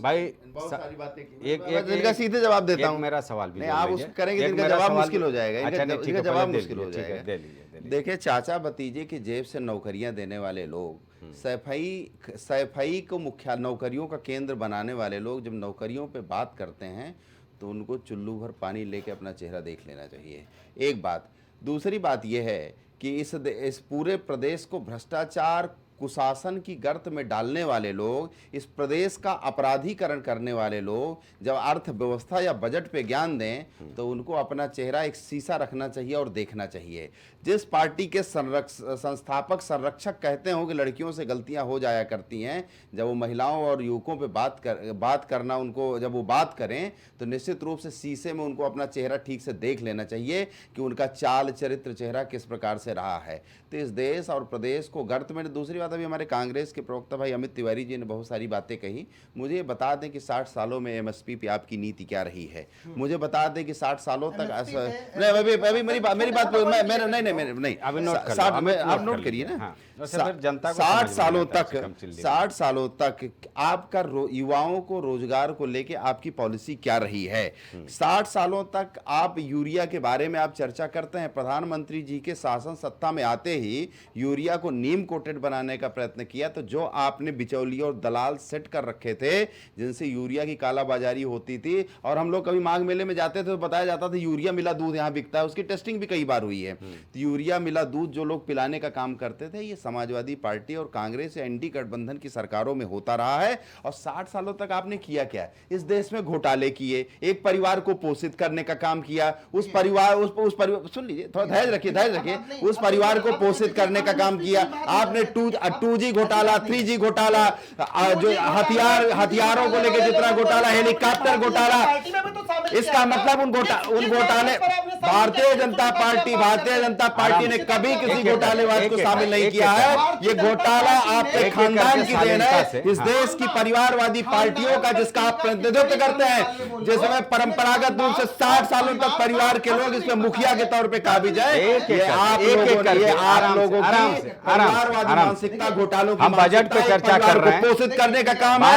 भाई बहुत सारी बातें की। एक इनका सीधे जवाब देता हूं। मेरा सवाल भी नहीं, जोड़ आप लीजिए। उसको करेंगे तो एक इनका मेरा जवाब सवाल मुश्किल हो जाएगा। अच्छा नहीं, ठीक इनका है, जवाब पहले दे मुश्किल हो लीजिए, ठीक है, जाएगा। दे लीजिए। देखिए, चाचा भतीजे की जेब से नौकरियां देने वाले लोग, सैफई को मुख्य नौकरियों का केंद्र बनाने वाले लोग जब नौकरियों पे बात करते हैं तो उनको चुल्लू भर पानी लेके अपना चेहरा देख लेना चाहिए। एक बात। दूसरी बात यह है कि इस पूरे प्रदेश को भ्रष्टाचार कुशासन की गर्त में डालने वाले लोग, इस प्रदेश का अपराधीकरण करने वाले लोग जब अर्थव्यवस्था या बजट पे ज्ञान दें तो उनको अपना चेहरा एक शीशा रखना चाहिए और देखना चाहिए। जिस पार्टी के संस्थापक संरक्षक कहते हो कि लड़कियों से गलतियां हो जाया करती हैं, जब वो महिलाओं और युवकों पे बात करना, उनको जब वो बात करें तो निश्चित रूप से शीशे में उनको अपना चेहरा ठीक से देख लेना चाहिए कि उनका चाल चरित्र चेहरा किस प्रकार से रहा है। तो इस देश और प्रदेश को गर्त में। दूसरी बात, अभी हमारे कांग्रेस के प्रवक्ता भाई अमित तिवारी जी ने बहुत सारी बातें कही। मुझे ये बता दें कि 60 सालों में एमएसपी पे आपकी नीति क्या रही है। मुझे बता दें कि 60 सालों तक अभी मेरी बात नहीं, आप नोट करिए ना। 60 सालों तक आपका युवाओं को रोजगार को लेके आपकी पॉलिसी क्या रही है। 60 सालों तक आप यूरिया के बारे में आप चर्चा करते हैं। प्रधानमंत्री जी के शासन सत्ता में आते ही यूरिया को नीम कोटेड बनाने का प्रयत्न किया। तो जो आपने बिचौलिए और दलाल सेट कर रखे थे जिनसे यूरिया की कालाबाजारी होती थी, और हम लोग कभी माघ मेले में जाते थे तो बताया जाता था यूरिया मिला दूध यहाँ बिकता है, उसकी टेस्टिंग भी कई बार हुई है। तो यूरिया मिला दूध जो लोग पिलाने का काम करते थे, ये समाजवादी पार्टी और कांग्रेस या एनडी गठबंधन की सरकारों में होता रहा है। और 60 सालों तक आपने किया क्या? इस देश में घोटाले किए, एक परिवार को पोषित करने का काम किया। उस परिवार सुन लीजिए, थोड़ा धैर्य रखिए। उस परिवार को पोषित करने का काम किया आपने। 2G घोटाला, 3G घोटाला, जो हथियारों को लेकर जितना घोटाला, हेलीकॉप्टर घोटाला, इसका मतलब उन घोटाले भारतीय जनता पार्टी ने कभी किसी घोटालेबाज को शामिल नहीं किया है। ये घोटाला आपके खानदान की देन है, इस देश की परिवारवादी पार्टियों का, जिसका आप प्रतिनिधित्व करते हैं। जिसमें परंपरागत रूप से 60 सालों तक परिवार के लोग इसमें मुखिया के तौर पे काबिज है। आप लोगों की परिवारवादी मानसिकता, घोटालों की हम बजट पे चर्चा कर रहे हैं, पोषित करने का काम है।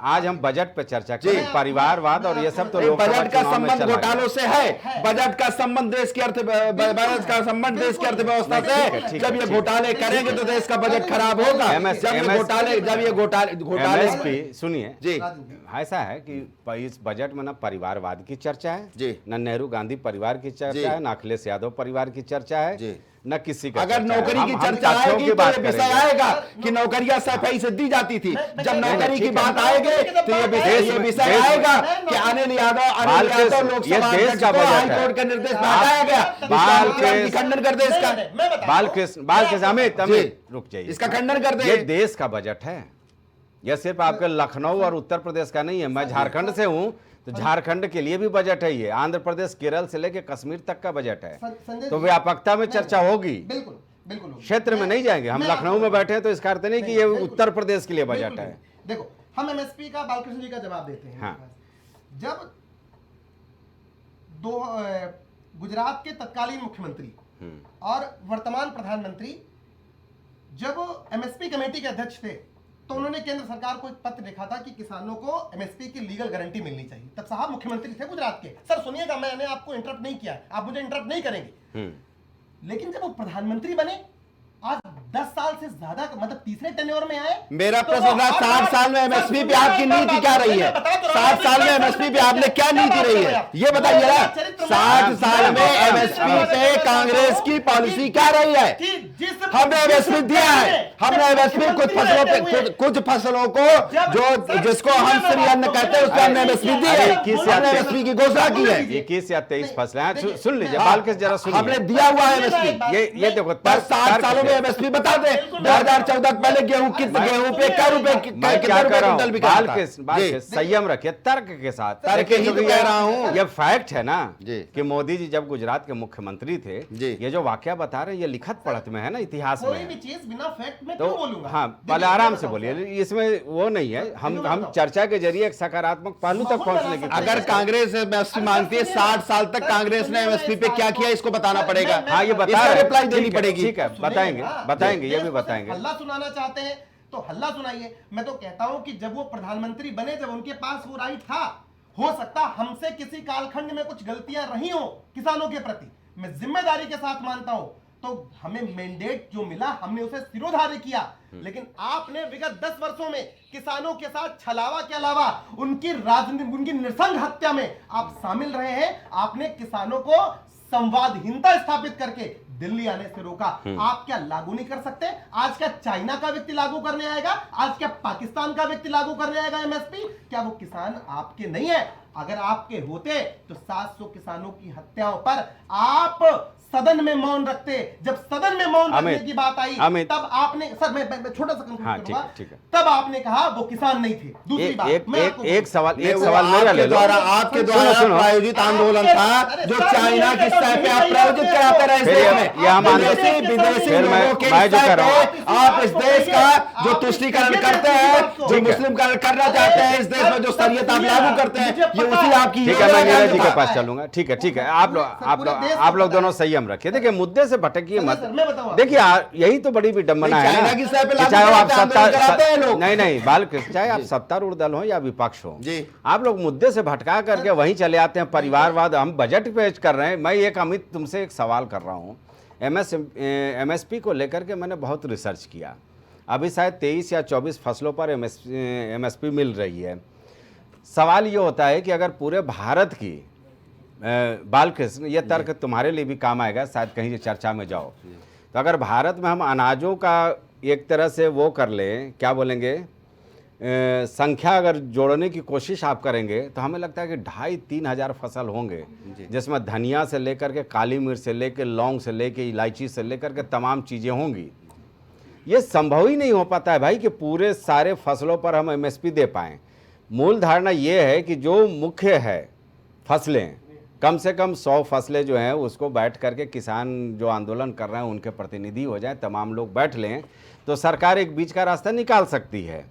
आज हम बजट पे चर्चा कर रहे हैं, परिवारवाद और ये सब तो बजट का संबंध घोटालों से है। बजट का संबंध देश की अर्थव्यवस्था से। जब ये घोटाले करेंगे तो देश का बजट खराब होगा। जब ये घोटाले सुनिए जी, ऐसा है कि इस बजट में ना परिवारवाद की चर्चा है जी, न नेहरू गांधी परिवार की चर्चा है, न अखिलेश यादव परिवार की चर्चा है जी, न किसी का। अगर नौकरी की चर्चा आएगी तो ये विषय आएगा कि नौकरियां सफाई से दी जाती थी। जब नौकरी की बात आएगी तो ये विषय आएगा कि अनिल यादव लोकसभा हाईकोर्ट के निर्देश पर हटाया गया। खंडन कर दे इसका। बालकृष्ण अमित रुक जाइए, इसका खंडन कर दे। ये देश का बजट है, यह सिर्फ आपके लखनऊ और उत्तर प्रदेश का नहीं है। मैं झारखंड से हूँ तो झारखंड के लिए भी बजट है ये। आंध्र प्रदेश, केरल से लेकर कश्मीर तक का बजट है। तो व्यापकता में चर्चा होगी, बिल्कुल क्षेत्र में नहीं जाएंगे। हम लखनऊ में बैठे हैं तो इसका अर्थ नहीं कि ये उत्तर प्रदेश के लिए बजट है। देखो, हम एमएसपी का बालकृष्ण जी का जवाब देते हैं। हाँ। जब गुजरात के तत्कालीन मुख्यमंत्री और वर्तमान प्रधानमंत्री जब एमएसपी कमेटी के अध्यक्ष थे तो उन्होंने केंद्र सरकार को एक पत्र लिखा था कि किसानों को एमएसपी की लीगल गारंटी मिलनी चाहिए। तब साहब मुख्यमंत्री थे गुजरात के। सर सुनिएगा, मैंने आपको इंटरप्ट नहीं किया, आप मुझे इंटरप्ट नहीं करेंगे। लेकिन जब वो प्रधानमंत्री बने, आज 10 साल से ज्यादा, मतलब तीसरे टेन्योर में आए। मेरा प्रश्न था, 60 साल में एमएसपी पे आपकी नीति क्या रही है? 60 साल में एमएसपी पे आपने क्या नीति रही है, ये बताइए ना। 60 साल में एमएसपी पे कांग्रेस की पॉलिसी क्या रही है? हमने एमएसपी दिया है, हमने एमएसपी कुछ फसलों पे कुछ फसलों को जो जिसको हम श्री अन्न कहते हैं उसको हमने एमएसपी दी है, हमने एमएसपी की घोषणा की है। 21 या 23 फसलें हैं, सुन लीजिए बालकृष्ण जरा सुनिए। हमने दिया हुआ है एमएसपी। ये देखो 7 सालों में एमएसपी बता दे। 2014 पहले गेहूं पे क्या रुपए क्या कर रहा हूं बालकृष्ण, संयम रखिए तर्क के साथ। तर्क ही तो कह रहा हूं। ये फैक्ट है ना कि मोदी जी जब गुजरात के मुख्यमंत्री थे, ये जो वाकया बता रहे हैं ये लिखत पढ़त में है ना, इतिहास में। चीज बिना फैक्ट में तो क्यों बोलूंगा? हाँ पहले आराम से बोलिए, इसमें वो नहीं है। हम चर्चा के जरिए एक सकारात्मक पहलू तक पहुंचने की। अगर कांग्रेस एमएसपी मांगती है, 60 साल तक कांग्रेस ने एमएसपी पे क्या किया इसको बताना पड़ेगा। हाँ ये बता रहे, रिप्लाई देनी पड़ेगी। ठीक है बताएंगे ये भी बताएंगे। हल्ला सुनाना चाहते हैं तो हल्ला सुनाइए। मैं तो कहता हूं कि जब वो प्रधानमंत्री बने, जब उनके पास वो राइट था, हो सकता हमसे किसी कालखंड में कुछ गलतियां रही हो किसानों के प्रति, मैं जिम्मेदारी के साथ मानता हूं, तो हमें मैंडेट जो मिला हमने उसे सिरोधार्य किया। लेकिन आपने विगत 10 वर्षों में किसानों के साथ छलावा के अलावा उनकी राजनीति, उनकी नृशंस हत्या में आप शामिल रहे हैं। आपने किसानों को संवादहीनता स्थापित करके दिल्ली आने से रोका। आप क्या लागू नहीं कर सकते? आज क्या चाइना का व्यक्ति लागू करने आएगा? आज क्या पाकिस्तान का व्यक्ति लागू करने आएगा एमएसपी? क्या वो किसान आपके नहीं है? अगर आपके होते तो 700 किसानों की हत्याओं पर आप सदन में मौन रखते। जब सदन में मौन रखने की बात आई तब आपने, सर मैं छोटा सा कंक्लूड करूंगा, तब आपने कहा वो किसान नहीं थे। दूसरी बात, एक सवाल मेरा ले लो। आपके द्वारा प्रायोजित आंदोलन था जो चाइना की स्तर पे आप प्रायोजित कराते रहे। विदेशी लोगों के स्तर पे आप इस देश का जो तुष्टीकरण करते हैं, जो मुस्लिमकरण करना चाहते हैं इस देश में, जो शरीयत आप लागू करते हैं, ये उसी आपकी। ठीक है मैं नीरज जी के पास चलूंगा। ठीक है आप लोग दोनों संयम रखिए। देखिए मुद्दे से भटकिए मत। देखिए यही तो बड़ी विडंबना है ना, चाहे आप सत्ता नहीं बालकृष्ण, चाहे आप सत्तारूढ़ दल हो या विपक्ष हो, आप लोग मुद्दे से भटका करके वहीं चले आते हैं। परिवारवाद, हम बजट पेश कर रहे हैं। मैं एक अमित तुमसे एक सवाल कर रहा हूँ। एमएसपी को लेकर के मैंने बहुत रिसर्च किया। अभी शायद 23 या 24 फसलों पर एमएसपी मिल रही है। सवाल ये होता है कि अगर पूरे भारत की, बालकृष्ण ये तर्क तुम्हारे लिए भी काम आएगा, शायद कहीं चर्चा में जाओ, तो अगर भारत में हम अनाजों का एक तरह से वो कर लें, क्या बोलेंगे, संख्या अगर जोड़ने की कोशिश आप करेंगे तो हमें लगता है कि 2,500-3 हज़ार फसल होंगे, जिसमें धनिया से लेकर के काली मिर्च से लेकर लौंग से लेकर इलायची से लेकर के तमाम चीज़ें होंगी। ये संभव ही नहीं हो पाता है भाई कि पूरे सारे फसलों पर हम एमएसपी दे पाएँ। मूल धारणा ये है कि जो मुख्य है फसलें, कम से कम 100 फसलें जो हैं उसको बैठ करके किसान जो आंदोलन कर रहे हैं उनके प्रतिनिधि हो जाए, तमाम लोग बैठ लें तो सरकार एक बीच का रास्ता निकाल सकती है।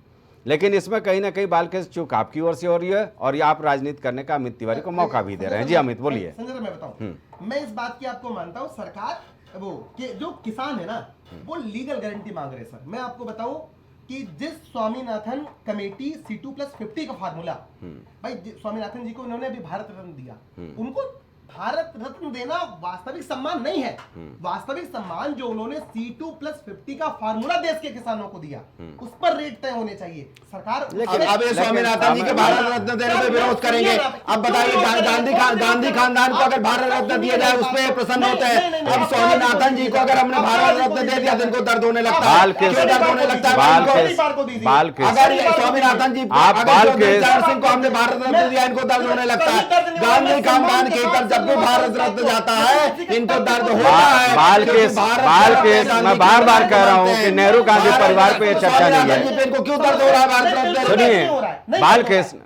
लेकिन इसमें कहीं ना कहीं बालकृष्ण चूक आपकी ओर से हो रही है और ये आप राजनीति करने का अमित तिवारी को मौका भी दे रहे हैं। जी अमित बोलिए। संजय मैं बताऊं, मैं इस बात की आपको मानता हूं, सरकार वो कि जो किसान है ना वो लीगल गारंटी मांग रहे हैं। सर मैं आपको बताऊं कि जिस स्वामीनाथन कमेटी C2+50 का फार्मूला, भाई स्वामीनाथन जी को इन्होंने अभी भारत रत्न दिया, उनको भारत रत्न देना वास्तविक सम्मान नहीं है। वास्तविक सम्मान जो उन्होंने C2+50 का फार्मूला देश के किसानों को दिया, उस पर रेट तय होने चाहिए। सरकार अब ये स्वामीनाथन जी के भारत रत्न देने पे विरोध करेंगे। अब बताइए गांधी खानदान को अगर भारत रत्न दिया जाए उस पर प्रसन्न होते हैं। अब स्वामीनाथन जी को अगर हमने भारत रत्न दे दिया तो इनको दर्द होने लगता है। दर्द होने लगता है अगर स्वामीनाथन जी सिंह को हमने भारत रत्न दिया, इनको दर्द होने लगता है। गांधी खानदान के तरफ जब भी भारत रत्न जाता है इनको दर्द होता है। बालकृष्ण मैं बार बार कह रहा हूँ कि नेहरू गांधी परिवार पे चर्चा नहीं है। इनको क्यों दर्द हो रहा है भारत रत्न? सुनिए बालकृष्ण,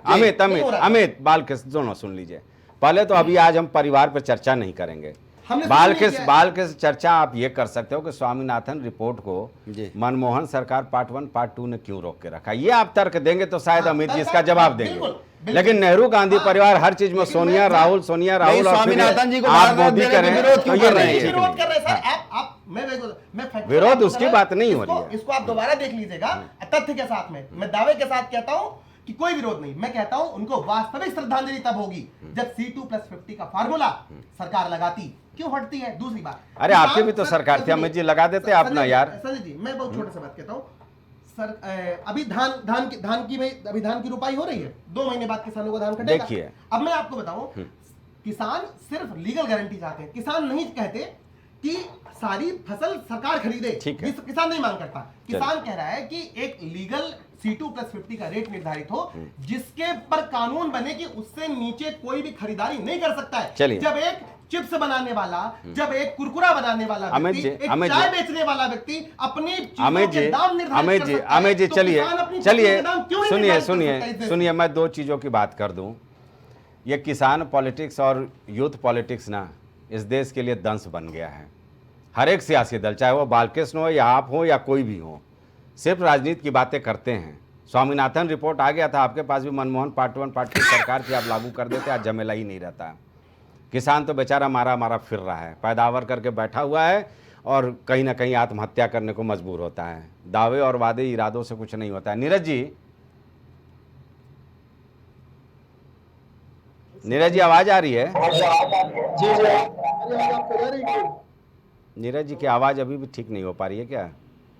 अमित बालकृष्ण दोनों सुन लीजिए। पहले तो अभी आज हम परिवार पर चर्चा नहीं करेंगे। बालकृष्ण चर्चा आप ये कर सकते हो कि स्वामीनाथन रिपोर्ट को मनमोहन सरकार पार्ट 1 पार्ट 2 ने क्यों रोक के रखा, ये आप तर्क देंगे तो शायद अमित जी इसका जवाब देंगे। लेकिन नेहरू गांधी परिवार हर चीज में सोनिया राहुल और स्वामीनाथन जी को आप मोदी करें तो ये नहीं है। विरोध उसकी बात नहीं हो रही है। इसको आप दोबारा देख लीजिएगा तथ्य के साथ में। मैं दावे के साथ कहता हूं कि कोई विरोध नहीं। मैं कहता हूं उनको वास्तविक श्रद्धांजलि तब होगी जब C2+50 का फार्मूला सरकार लगाती। क्यों हटती है? दूसरी बात, अरे आपकी भी तो सरकार थी, अमित जी लगा देते आप ना यार। संजय जी मैं बहुत छोटे से बात कहता हूं सर। अभी धान की रुपाई हो रही है, 2 महीने बाद किसानों को धान कटेगा। देखिए अब मैं आपको बताऊं, किसान सिर्फ लीगल गारंटी चाहते हैं। किसान नहीं कहते कि सारी फसल सरकार खरीदे। ठीक है। किसान नहीं मांग करता, किसान कह रहा है कि एक लीगल C2+50 का रेट निर्धारित हो जिसके पर कानून बने कि उससे नीचे कोई भी खरीदारी नहीं कर सकता है। चलिए। जब एक चिप्स बनाने वाला, जब एक कुरकुरा बनाने वाला अमित व्यक्ति, जी, एक अमित चाय जी। बेचने वाला व्यक्ति अपने अमित चीजों के जी, दाम निर्धारित कर सकता है, अमित जी, तो चलिए किसान अपनी चलिए चीजों के दाम क्यों नहीं सुनिए निर्धारित कर सुनिए सकता है इस देश सुनिए, में? मैं दो चीज़ों की बात कर दूं। ये किसान पॉलिटिक्स और यूथ पॉलिटिक्स ना इस देश के लिए दंश बन गया है। हर एक सियासी दल, चाहे वो बालकृष्ण हो या आप हो या कोई भी हो, सिर्फ राजनीति की बातें करते हैं। स्वामीनाथन रिपोर्ट आ गया था आपके पास भी, मनमोहन पार्ट 1 पार्ट 2 सरकार की आप लागू कर देते, आज झमेला ही नहीं रहता। किसान तो बेचारा मारा मारा फिर रहा है, पैदावार करके बैठा हुआ है और कहीं ना कहीं आत्महत्या करने को मजबूर होता है। दावे और वादे इरादों से कुछ नहीं होता है। नीरज जी आवाज आ रही है? जी जी, आपको जा रही है? नीरज जी की आवाज अभी भी ठीक नहीं हो पा रही है क्या?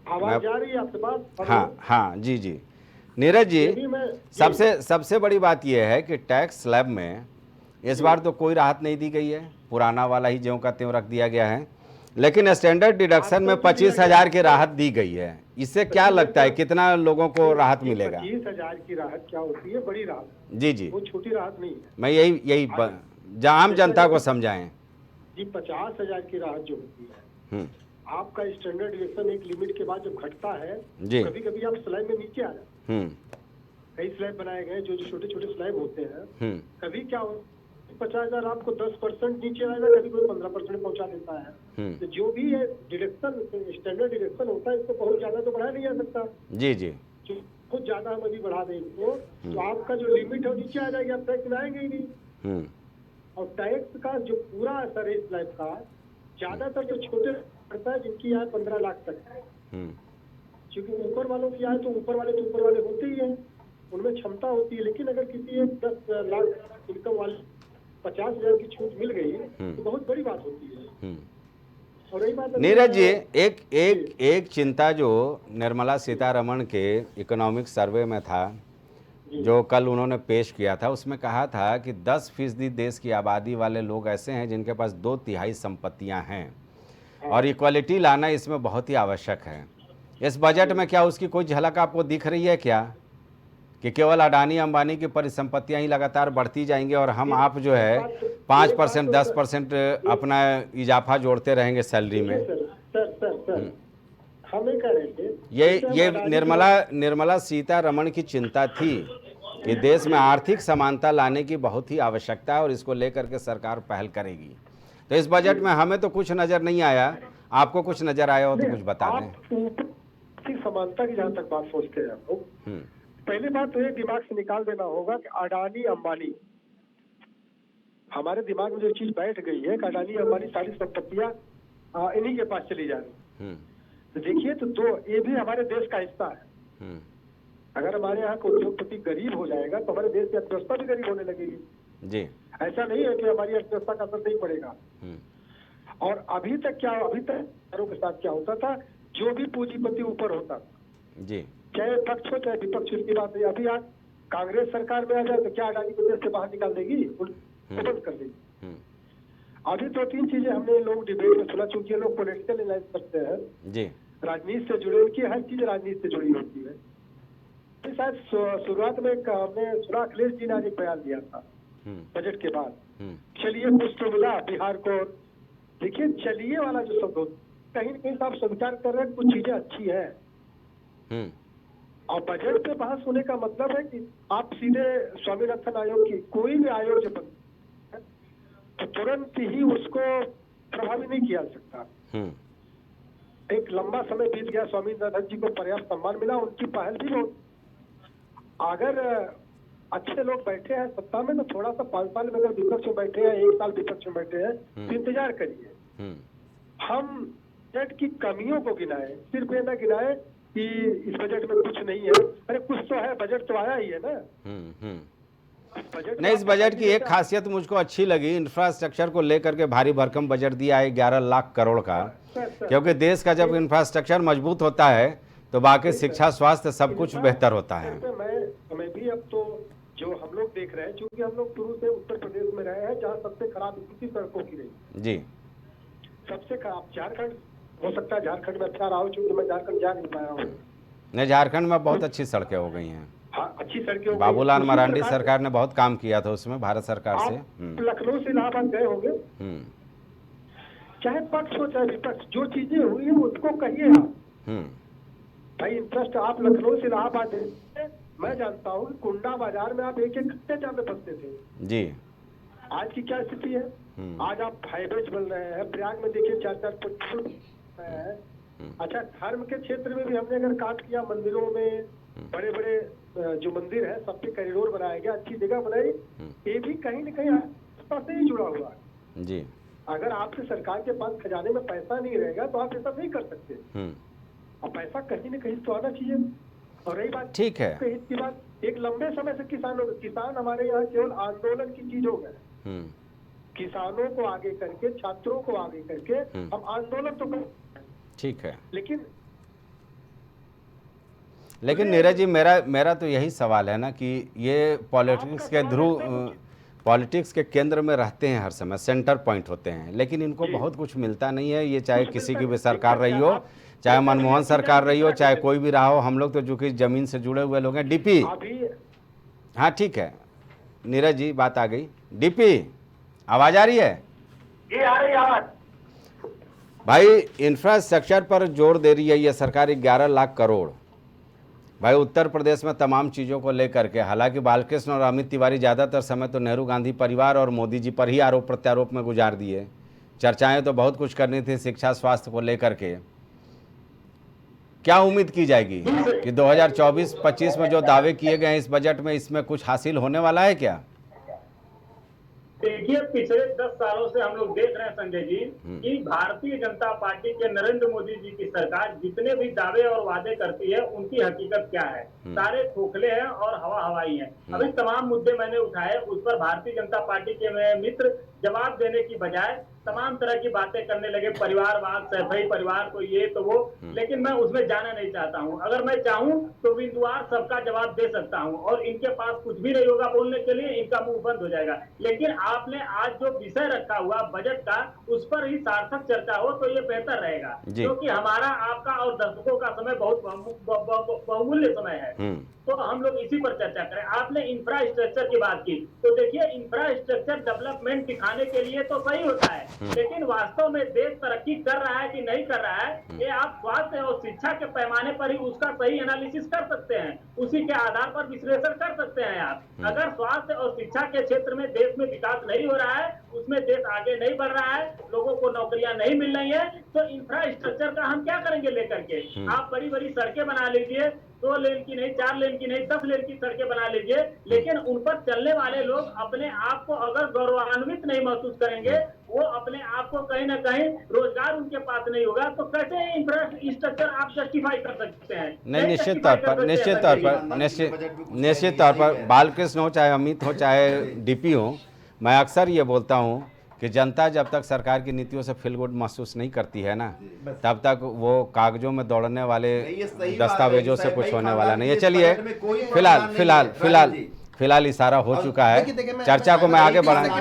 आवाज जा रही है आपके पास? हाँ हाँ, जी जी। नीरज जी, सबसे बड़ी बात यह है कि टैक्स स्लैब में इस बार तो कोई राहत नहीं दी गई है, पुराना वाला ही ज्यों का त्यों रख दिया गया है, लेकिन स्टैंडर्ड डिडक्शन में 25,000 की राहत दी गई है। इससे क्या लगता है कितना लोगों को राहत मिलेगा? 25,000 की राहत क्या होती है? बड़ी राहत। जी जी, वो छोटी राहत नहीं है। मैं यही आम जनता को समझाएं। जी, 50,000 की राहत जो होती है, आपका स्टैंडर्ड डिडक्शन एक लिमिट के बाद जब घटता है, कभी कभी आप स्लैब में नीचे आ जाते हैं। कई स्लैब बनाए गए जो छोटे छोटे स्लैब होते हैं, कभी क्या 50,000 आपको 10% नीचे आएगा, कभी कोई 15% पहुंचा देता है। तो जो भी है डिडक्शन, स्टैंडर्ड डिडक्शन होता है, इसको बहुत ज्यादा तो बढ़ाया नहीं जा सकता। जी जी, कुछ ज्यादा हम अभी बढ़ा दें इसको तो आपका जो लिमिट है वो नीचे आ जाएगी, आप टैक्स लाएंगे ही नहीं। और टैक्स का जो पूरा असर है इस लाइफ का, ज्यादातर जो छोटे पड़ता है जिनकी आय 15 लाख तक है, क्योंकि ऊपर वालों की आय तो ऊपर वाले होते ही हैं, उनमें क्षमता होती है। लेकिन अगर किसी एक 10 लाख इनकम वाले 50,000 की छूट मिल गई तो बहुत बड़ी बात होती है। और रही बात नीरज जी, एक चिंता जो निर्मला सीतारमण के इकोनॉमिक सर्वे में था, जो कल उन्होंने पेश किया था, उसमें कहा था कि 10% देश की आबादी वाले लोग ऐसे हैं जिनके पास 2/3 संपत्तियां हैं और इक्वालिटी लाना इसमें बहुत ही आवश्यक है। इस बजट में क्या उसकी कोई झलक आपको दिख रही है क्या, कि केवल अडानी अंबानी की परिसंपत्तियां ही लगातार बढ़ती जाएंगी और हम आप जो है 5% 10% अपना इजाफा जोड़ते रहेंगे सैलरी में? सर, हमें कह रहे थे ये निर्मला सीतारमण की चिंता थी कि देश में आर्थिक समानता लाने की बहुत ही आवश्यकता है और इसको लेकर के सरकार पहल करेगी। तो इस बजट में हमें तो कुछ नजर नहीं आया, आपको कुछ नजर आया हो तो कुछ बता दें। आर्थिक समानता की जहाँ तक बात सोचते हैं हम लोग, पहली बात तो ये दिमाग से निकाल देना होगा कि अडानी अंबानी, हमारे दिमाग में जो चीज बैठ गई है कि अडानी अंबानी सारी संपत्तियां इन्हीं के पास चली जा रही। तो देखिए, तो ये भी हमारे देश का हिस्सा है। अगर हमारे यहाँ का उद्योगपति गरीब हो जाएगा तो हमारे देश की अर्थव्यवस्था भी गरीब होने लगेगी जी। ऐसा नहीं है कि हमारी अर्थव्यवस्था का असर नहीं पड़ेगा। और अभी तक के साथ क्या होता था, जो भी पूंजीपति ऊपर होता जी, चाहे पक्ष हो चाहे विपक्ष, उसकी बात नहीं। अभी आज कांग्रेस सरकार में आ जाए तो क्या अडानी को देश से बाहर निकाल देगी, बंद कर देगी। अभी 2-3 चीजें हमने लोग डिबेट में सुना, चूंकि लोग पॉलिटिकल एनालिसिस करते हैं जी, राजनीति से जुड़े, उनकी हर चीज राजनीति से जुड़ी होती है। शायद शुरुआत में हमने सुना, अखिलेश जी ने आज एक बयान दिया था बजट के बाद, चलिए कुछ तो मिला बिहार को। देखिए, चलिए वाला जो शब्द होता है, कहीं न कहीं आप स्वीकार कर रहे हैं कुछ चीजें अच्छी है। और बजट पे बहस होने का मतलब है कि आप सीधे स्वामीनाथन आयोग की कोई भी आयोग जो बनता है तो तुरंत ही उसको प्रभावी नहीं किया जा सकता। एक लंबा समय बीत गया, स्वामीनाथन जी को पर्याप्त सम्मान मिला, उनकी पहल भी बहुत। अगर अच्छे लोग बैठे हैं सत्ता में तो थोड़ा सा 5 साल में अगर विपक्ष में बैठे हैं, 1 साल विपक्ष में बैठे हैं, तो इंतजार करिए। हम बजट की कमियों को गिनाए, सिर्फ ये न गिनाए कि इस बजट में कुछ नहीं है। अरे कुछ तो है, बजट तो आया ही है ना। नहीं, इस बजट की एक खासियत मुझको अच्छी लगी, इंफ्रास्ट्रक्चर को लेकर के भारी भरकम बजट दिया है 11 लाख करोड़ का, क्योंकि देश का जब इंफ्रास्ट्रक्चर मजबूत होता है तो बाकी शिक्षा, स्वास्थ्य सब कुछ बेहतर होता है। मैं भी अब तो जो हम लोग देख रहे हैं, क्योंकि हम लोग शुरू से उत्तर प्रदेश में रहे हैं जहाँ सबसे खराब स्थिति सड़कों की रही जी, सबसे खराब झारखंड हो सकता है, झारखंड में अच्छा रहा हो, चूंकि मैं झारखंड जा नहीं पाया हूँ। नहीं, झारखंड में बहुत अच्छी सड़कें हो गई हैं। हाँ, अच्छी सड़कें हो गई। बाबूलाल उसी मरांडी प्रकार सरकार ने बहुत काम किया था उसमें, भारत सरकार से। आप लखनऊ से इलाहाबाद गए होंगे, चाहे पक्ष हो चाहे विपक्ष, जो चीजें हुई है उसको कहिए आप। भाई इंटरेस्ट आप लखनऊ से इलाहाबाद, मैं जानता हूँ कि कुंडा बाजार में आप एक घंटे जामे फंसते थे जी। आज की क्या स्थिति है? आज आप हाईवेज बन रहे हैं, प्रयाग में देखिए 4-4 फुट है। अच्छा, धर्म के क्षेत्र में भी हमने अगर काट किया, मंदिरों में बड़े बड़े जो मंदिर है सब पे कॉरिडोर बनाया गया, अच्छी जगह बनाई, ये भी कहीं न कहीं आस्था से ही जुड़ा हुआ है जी। अगर आपके सरकार के पास खजाने में पैसा नहीं रहेगा तो आप ऐसा नहीं कर सकते। और पैसा कहीं न कहीं तो आना चाहिए। और रही बात ठीक है, हित की बात, एक लंबे समय से किसान हमारे यहाँ केवल आंदोलन की चीज हो गए। किसानों को आगे करके, छात्रों को आगे करके हम आंदोलन तो कर, ठीक है। लेकिन नीरज जी, मेरा तो यही सवाल है ना कि ये पॉलिटिक्स के केंद्र में रहते हैं, हर समय सेंटर पॉइंट होते हैं, लेकिन इनको बहुत कुछ मिलता नहीं है। ये चाहे किसी की भी सरकार रही हो, चाहे मनमोहन सरकार रही हो, चाहे कोई भी रहा हो, हम लोग तो जो कि जमीन से जुड़े हुए लोग हैं। डीपी, हाँ ठीक है नीरज जी, बात आ गई। डीपी, आवाज आ रही है? ये आ रही आवाज। भाई इंफ्रास्ट्रक्चर पर जोर दे रही है ये सरकार, 11 लाख करोड़। भाई उत्तर प्रदेश में तमाम चीज़ों को लेकर के, हालांकि बालकृष्ण और अमित तिवारी ज़्यादातर समय तो नेहरू गांधी परिवार और मोदी जी पर ही आरोप प्रत्यारोप में गुजार दिए। चर्चाएं तो बहुत कुछ करनी थी शिक्षा स्वास्थ्य को लेकर के। क्या उम्मीद की जाएगी कि 2024-25 में जो दावे किए गए हैं इस बजट में, इसमें कुछ हासिल होने वाला है क्या? देखिए, पिछले 10 सालों से हम लोग देख रहे हैं संजय जी कि भारतीय जनता पार्टी के नरेंद्र मोदी जी की सरकार जितने भी दावे और वादे करती है उनकी हकीकत क्या है? सारे खोखले हैं और हवा हवाई हैं। अभी तमाम मुद्दे मैंने उठाए, उस पर भारतीय जनता पार्टी के मेरे मित्र जवाब देने की बजाय तमाम तरह की बातें करने लगे, परिवारवाद, सैफई परिवार तो ये तो वो, लेकिन मैं उसमें जाना नहीं चाहता हूं। अगर मैं चाहूं तो बिंदुवार सबका जवाब दे सकता हूं और इनके पास कुछ भी नहीं होगा बोलने के लिए, इनका मुंह बंद हो जाएगा। लेकिन आपने आज जो विषय रखा हुआ बजट का, उस पर ही सार्थक चर्चा हो तो ये बेहतर रहेगा, क्योंकि हमारा आपका और दर्शकों का समय बहुत बहुमूल्य समय है। तो हम लोग इसी पर चर्चा करें। आपने इंफ्रास्ट्रक्चर की बात की, तो देखिए इंफ्रास्ट्रक्चर डेवलपमेंट दिखाने के लिए तो सही होता है, लेकिन वास्तव में देश तरक्की कर रहा है कि नहीं कर रहा है, ये आप स्वास्थ्य और शिक्षा के पैमाने पर ही उसका सही एनालिसिस कर सकते हैं, उसी के आधार पर विश्लेषण कर सकते हैं आप। अगर स्वास्थ्य और शिक्षा के क्षेत्र में देश में विकास नहीं हो रहा है, उसमें देश आगे नहीं बढ़ रहा है, लोगों को नौकरियां नहीं मिल रही है, तो इंफ्रास्ट्रक्चर का हम क्या करेंगे लेकर के? आप बड़ी बड़ी सड़कें बना लीजिए, 2 लेन की नहीं, 4 लेन की नहीं, 10 लेन की सड़कें बना लीजिए, लेकिन उन पर चलने वाले लोग अपने आप को अगर गौरवान्वित नहीं महसूस करेंगे, वो अपने आप को कहीं ना कहीं रोजगार उनके पास नहीं होगा, तो कैसे इंफ्रास्ट्रक्चर आप जस्टिफाई कर सकते हैं? नहीं, निश्चित तौर पर बालकृष्ण हो, चाहे अमित हो, चाहे डीपी हो, मैं अक्सर ये बोलता हूँ कि जनता जब तक सरकार की नीतियों से फील गुड महसूस नहीं करती है ना, तब तक वो कागजों में दौड़ने वाले दस्तावेजों से कुछ होने वाला नहीं है। चलिए, फिलहाल इशारा हो चुका है, चर्चा को मैं आगे बढ़ाऊंगा।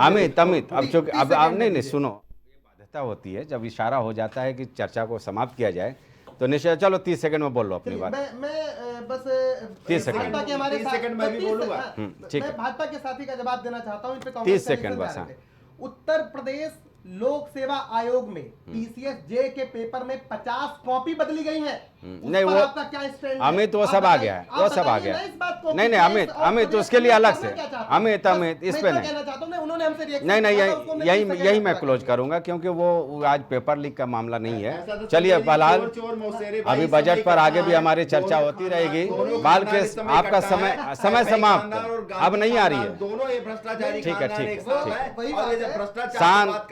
अमित, अब चूंकि अब नहीं, सुनो, बाध्यता होती है जब इशारा हो जाता है कि चर्चा को समाप्त किया जाए, तो निश्चय, चलो 30 सेकंड में बोल लो अपनी बात। मैं बस 30 सेकंड, भाजपा के हमारे 30 सेकंड में भी बोलूंगा। ठीक है, मैं भाजपा के साथी का जवाब देना चाहता हूं, इन पे 30 सेकंड बस। उत्तर प्रदेश लोक सेवा आयोग में पीसीएस जे के पेपर में 50 कॉपी बदली गई है। नहीं, वो आपका क्या स्टैंड? अमित वो सब आ गया है, वो सब आ गया। नहीं, अमित उसके लिए अलग से, अमित इस पे नहीं, यही मैं क्लोज करूंगा, क्योंकि वो आज पेपर लीक का मामला नहीं है। चलिए, फिलहाल अभी बजट पर आगे भी हमारी चर्चा होती रहेगी। बालकृष्ण, आपका समय समाप्त, अब नहीं आ रही है। ठीक है, शांत,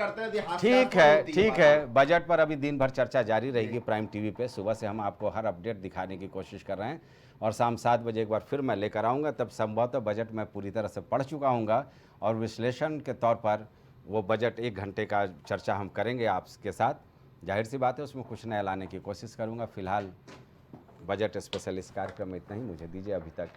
ठीक है। बजट पर अभी दिन भर चर्चा जारी रहेगी प्राइम टीवी पे। सुबह से हम आपको हर अपडेट दिखाने की कोशिश कर रहे हैं और शाम 7 बजे एक बार फिर मैं लेकर आऊँगा। तब संभवतः बजट मैं पूरी तरह से पढ़ चुका हूँगा और विश्लेषण के तौर पर वो बजट 1 घंटे का चर्चा हम करेंगे आपके साथ। जाहिर सी बात है उसमें कुछ नया लाने की कोशिश करूँगा। फिलहाल बजट स्पेशल इस कार्यक्रम में इतना ही। मुझे दीजिए अभी तक